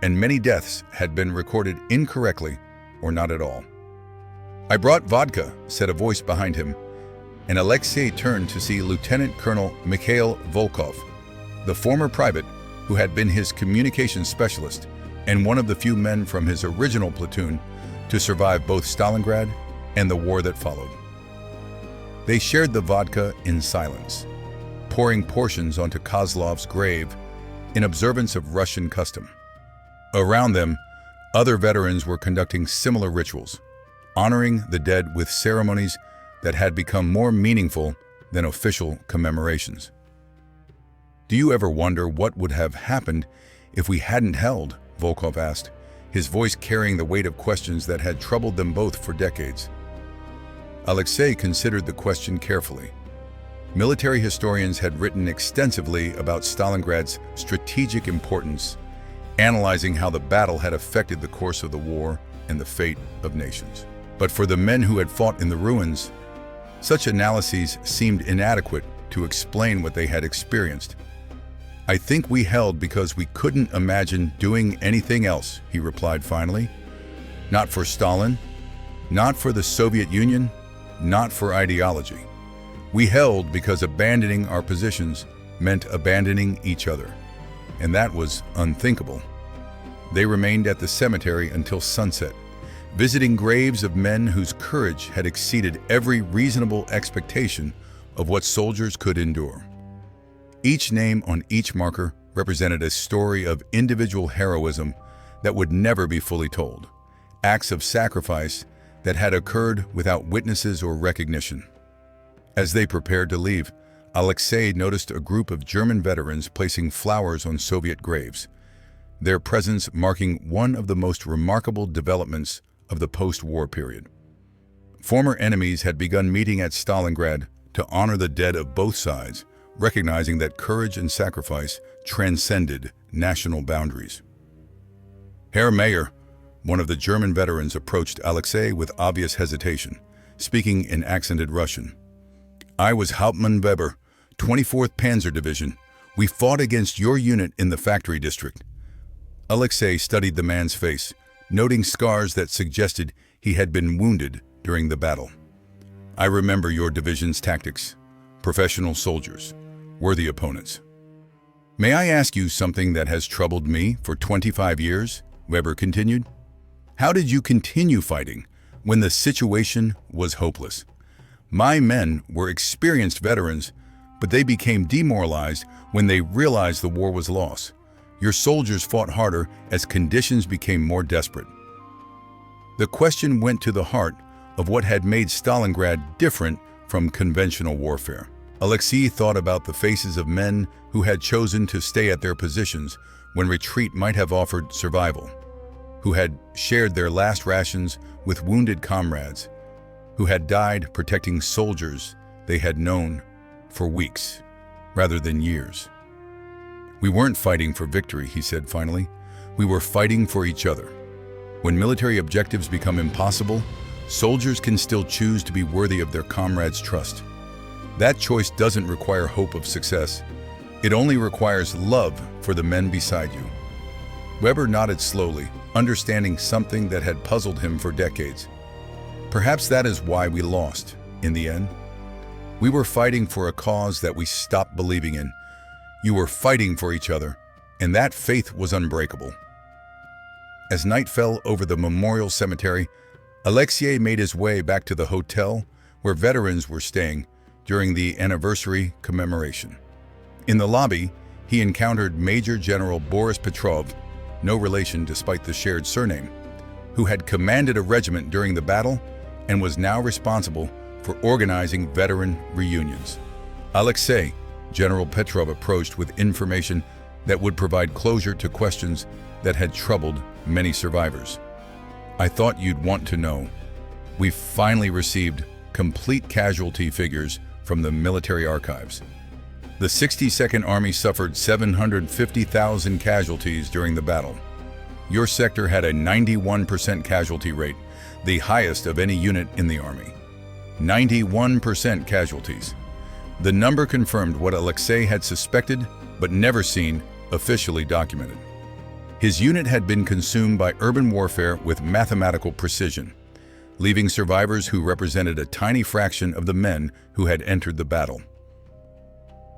and many deaths had been recorded incorrectly or not at all. "I brought vodka," said a voice behind him, and Alexei turned to see Lieutenant Colonel Mikhail Volkov, the former private who had been his communications specialist and one of the few men from his original platoon to survive both Stalingrad and the war that followed. They shared the vodka in silence, pouring portions onto Kozlov's grave in observance of Russian custom. Around them, other veterans were conducting similar rituals, honoring the dead with ceremonies that had become more meaningful than official commemorations. "Do you ever wonder what would have happened if we hadn't held?" Volkov asked, his voice carrying the weight of questions that had troubled them both for decades. Alexei considered the question carefully. Military historians had written extensively about Stalingrad's strategic importance, analyzing how the battle had affected the course of the war and the fate of nations. But for the men who had fought in the ruins, such analyses seemed inadequate to explain what they had experienced. "I think we held because we couldn't imagine doing anything else," he replied finally. "Not for Stalin, not for the Soviet Union, not for ideology. We held because abandoning our positions meant abandoning each other, and that was unthinkable." They remained at the cemetery until sunset, visiting graves of men whose courage had exceeded every reasonable expectation of what soldiers could endure. Each name on each marker represented a story of individual heroism that would never be fully told, acts of sacrifice that had occurred without witnesses or recognition. As they prepared to leave, Alexei noticed a group of German veterans placing flowers on Soviet graves, their presence marking one of the most remarkable developments of the post-war period. Former enemies had begun meeting at Stalingrad to honor the dead of both sides, recognizing that courage and sacrifice transcended national boundaries. Herr Mayer, one of the German veterans, approached Alexei with obvious hesitation, speaking in accented Russian. "I was Hauptmann Weber, 24th Panzer Division. We fought against your unit in the factory district." Alexei studied the man's face, noting scars that suggested he had been wounded during the battle. "I remember your division's tactics. Professional soldiers, worthy opponents. May I ask you something that has troubled me for 25 years?" Weber continued. "How did you continue fighting when the situation was hopeless? My men were experienced veterans, but they became demoralized when they realized the war was lost. Your soldiers fought harder as conditions became more desperate." The question went to the heart of what had made Stalingrad different from conventional warfare. Alexei thought about the faces of men who had chosen to stay at their positions when retreat might have offered survival, who had shared their last rations with wounded comrades, who had died protecting soldiers they had known for weeks rather than years. "We weren't fighting for victory," he said finally. "We were fighting for each other. When military objectives become impossible, soldiers can still choose to be worthy of their comrades' trust. That choice doesn't require hope of success. It only requires love for the men beside you." Weber nodded slowly, understanding something that had puzzled him for decades. "Perhaps that is why we lost, in the end. We were fighting for a cause that we stopped believing in. You were fighting for each other, and that faith was unbreakable." As night fell over the memorial cemetery, Alexei made his way back to the hotel where veterans were staying during the anniversary commemoration. In the lobby, he encountered Major General Boris Petrov, no relation despite the shared surname, who had commanded a regiment during the battle and was now responsible for organizing veteran reunions. "Alexei," General Petrov approached with information that would provide closure to questions that had troubled many survivors. "I thought you'd want to know. We've finally received complete casualty figures from the military archives. The 62nd Army suffered 750,000 casualties during the battle. Your sector had a 91% casualty rate, the highest of any unit in the Army. 91% casualties. The number confirmed what Alexei had suspected but never seen officially documented. His unit had been consumed by urban warfare with mathematical precision, leaving survivors who represented a tiny fraction of the men who had entered the battle.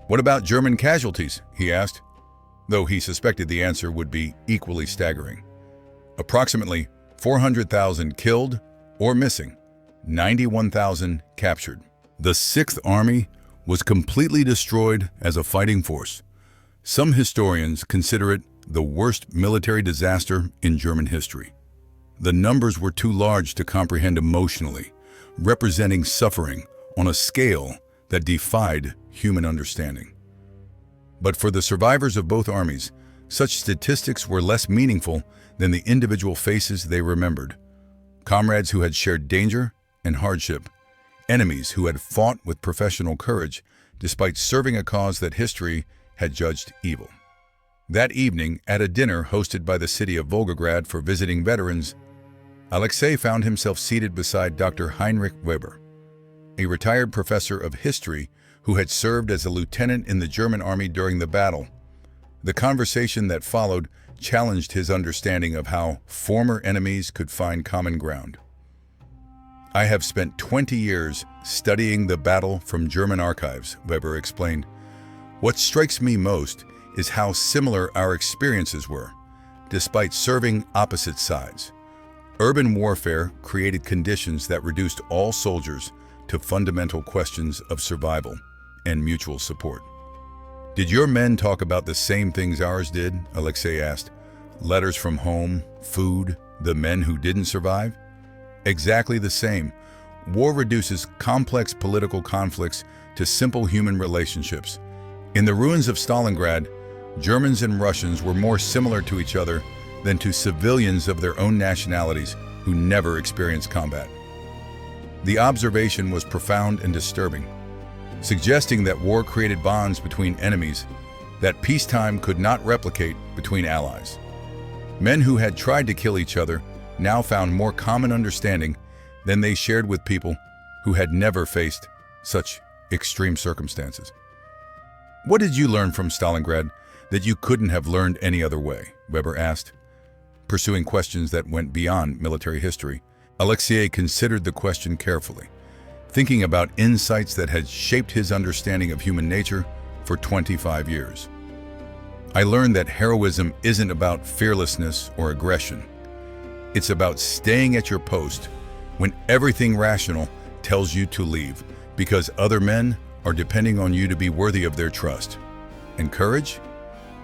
"What about German casualties?" he asked, though he suspected the answer would be equally staggering. "Approximately 400,000 killed or missing, 91,000 captured. The 6th Army was completely destroyed as a fighting force. Some historians consider it the worst military disaster in German history. The numbers were too large to comprehend emotionally, representing suffering on a scale that defied human understanding." But for the survivors of both armies, such statistics were less meaningful than the individual faces they remembered. Comrades who had shared danger and hardship, enemies who had fought with professional courage despite serving a cause that history had judged evil. That evening, at a dinner hosted by the city of Volgograd for visiting veterans, Alexei found himself seated beside Dr. Heinrich Weber, a retired professor of history who had served as a lieutenant in the German army during the battle. The conversation that followed challenged his understanding of how former enemies could find common ground. "I have spent 20 years studying the battle from German archives," Weber explained. "What strikes me most is how similar our experiences were, despite serving opposite sides. Urban warfare created conditions that reduced all soldiers to fundamental questions of survival and mutual support." "Did your men talk about the same things ours did?" Alexei asked. "Letters from home, food, the men who didn't survive?" "Exactly the same. War reduces complex political conflicts to simple human relationships. In the ruins of Stalingrad, Germans and Russians were more similar to each other than to civilians of their own nationalities who never experienced combat." The observation was profound and disturbing, suggesting that war created bonds between enemies that peacetime could not replicate between allies. Men who had tried to kill each other now found more common understanding than they shared with people who had never faced such extreme circumstances. "What did you learn from Stalingrad that you couldn't have learned any other way?" Weber asked. Pursuing questions that went beyond military history, Alexei considered the question carefully, thinking about insights that had shaped his understanding of human nature for 25 years. "I learned that heroism isn't about fearlessness or aggression. It's about staying at your post when everything rational tells you to leave, because other men are depending on you to be worthy of their trust. And courage?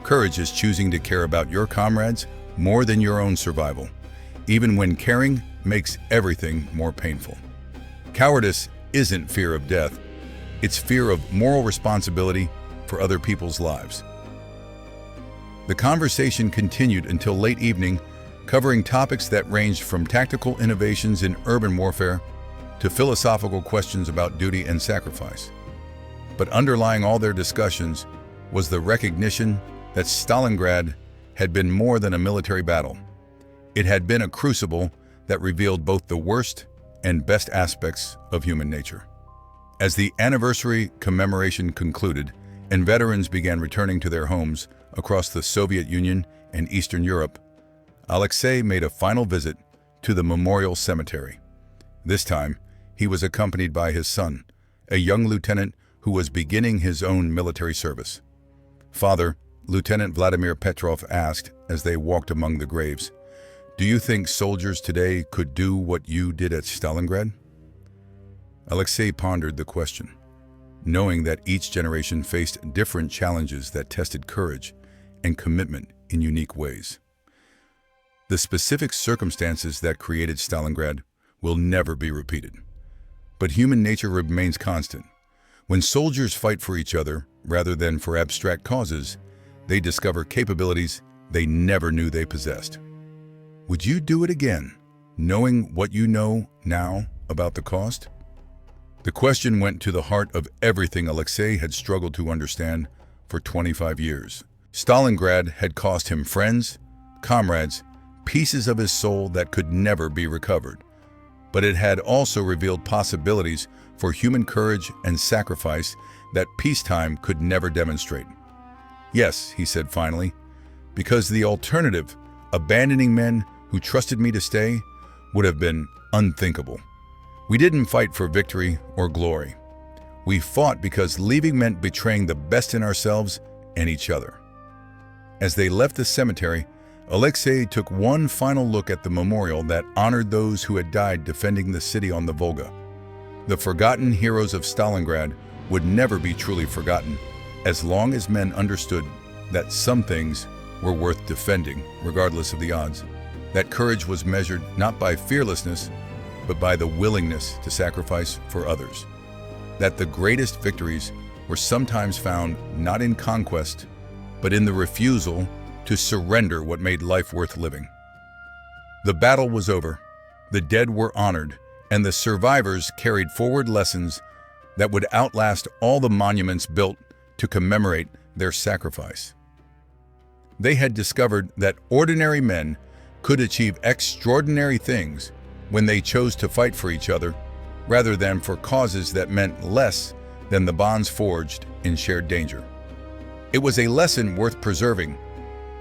Courage is choosing to care about your comrades more than your own survival, even when caring makes everything more painful. Cowardice isn't fear of death, it's fear of moral responsibility for other people's lives." The conversation continued until late evening, covering topics that ranged from tactical innovations in urban warfare to philosophical questions about duty and sacrifice. But underlying all their discussions was the recognition that Stalingrad had been more than a military battle. It had been a crucible that revealed both the worst and best aspects of human nature. As the anniversary commemoration concluded and veterans began returning to their homes across the Soviet Union and Eastern Europe, Alexei made a final visit to the memorial cemetery. This time, he was accompanied by his son, a young lieutenant who was beginning his own military service. "Father," Lieutenant Vladimir Petrov asked as they walked among the graves, "do you think soldiers today could do what you did at Stalingrad?" Alexei pondered the question, knowing that each generation faced different challenges that tested courage and commitment in unique ways. The specific circumstances that created Stalingrad will never be repeated. But human nature remains constant. When soldiers fight for each other rather than for abstract causes, they discover capabilities they never knew they possessed. Would you do it again, knowing what you know now about the cost? The question went to the heart of everything Alexei had struggled to understand for 25 years. Stalingrad had cost him friends, comrades, pieces of his soul that could never be recovered. But it had also revealed possibilities for human courage and sacrifice that peacetime could never demonstrate. "Yes," he said finally, "because the alternative, abandoning men who trusted me to stay, would have been unthinkable. We didn't fight for victory or glory. We fought because leaving meant betraying the best in ourselves and each other." As they left the cemetery, Alexei took one final look at the memorial that honored those who had died defending the city on the Volga. The forgotten heroes of Stalingrad would never be truly forgotten, as long as men understood that some things were worth defending, regardless of the odds. That courage was measured not by fearlessness, but by the willingness to sacrifice for others. That the greatest victories were sometimes found not in conquest, but in the refusal to surrender what made life worth living. The battle was over, the dead were honored, and the survivors carried forward lessons that would outlast all the monuments built to commemorate their sacrifice. They had discovered that ordinary men could achieve extraordinary things when they chose to fight for each other rather than for causes that meant less than the bonds forged in shared danger. It was a lesson worth preserving,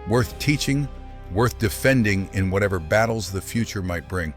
worth teaching, worth defending in whatever battles the future might bring.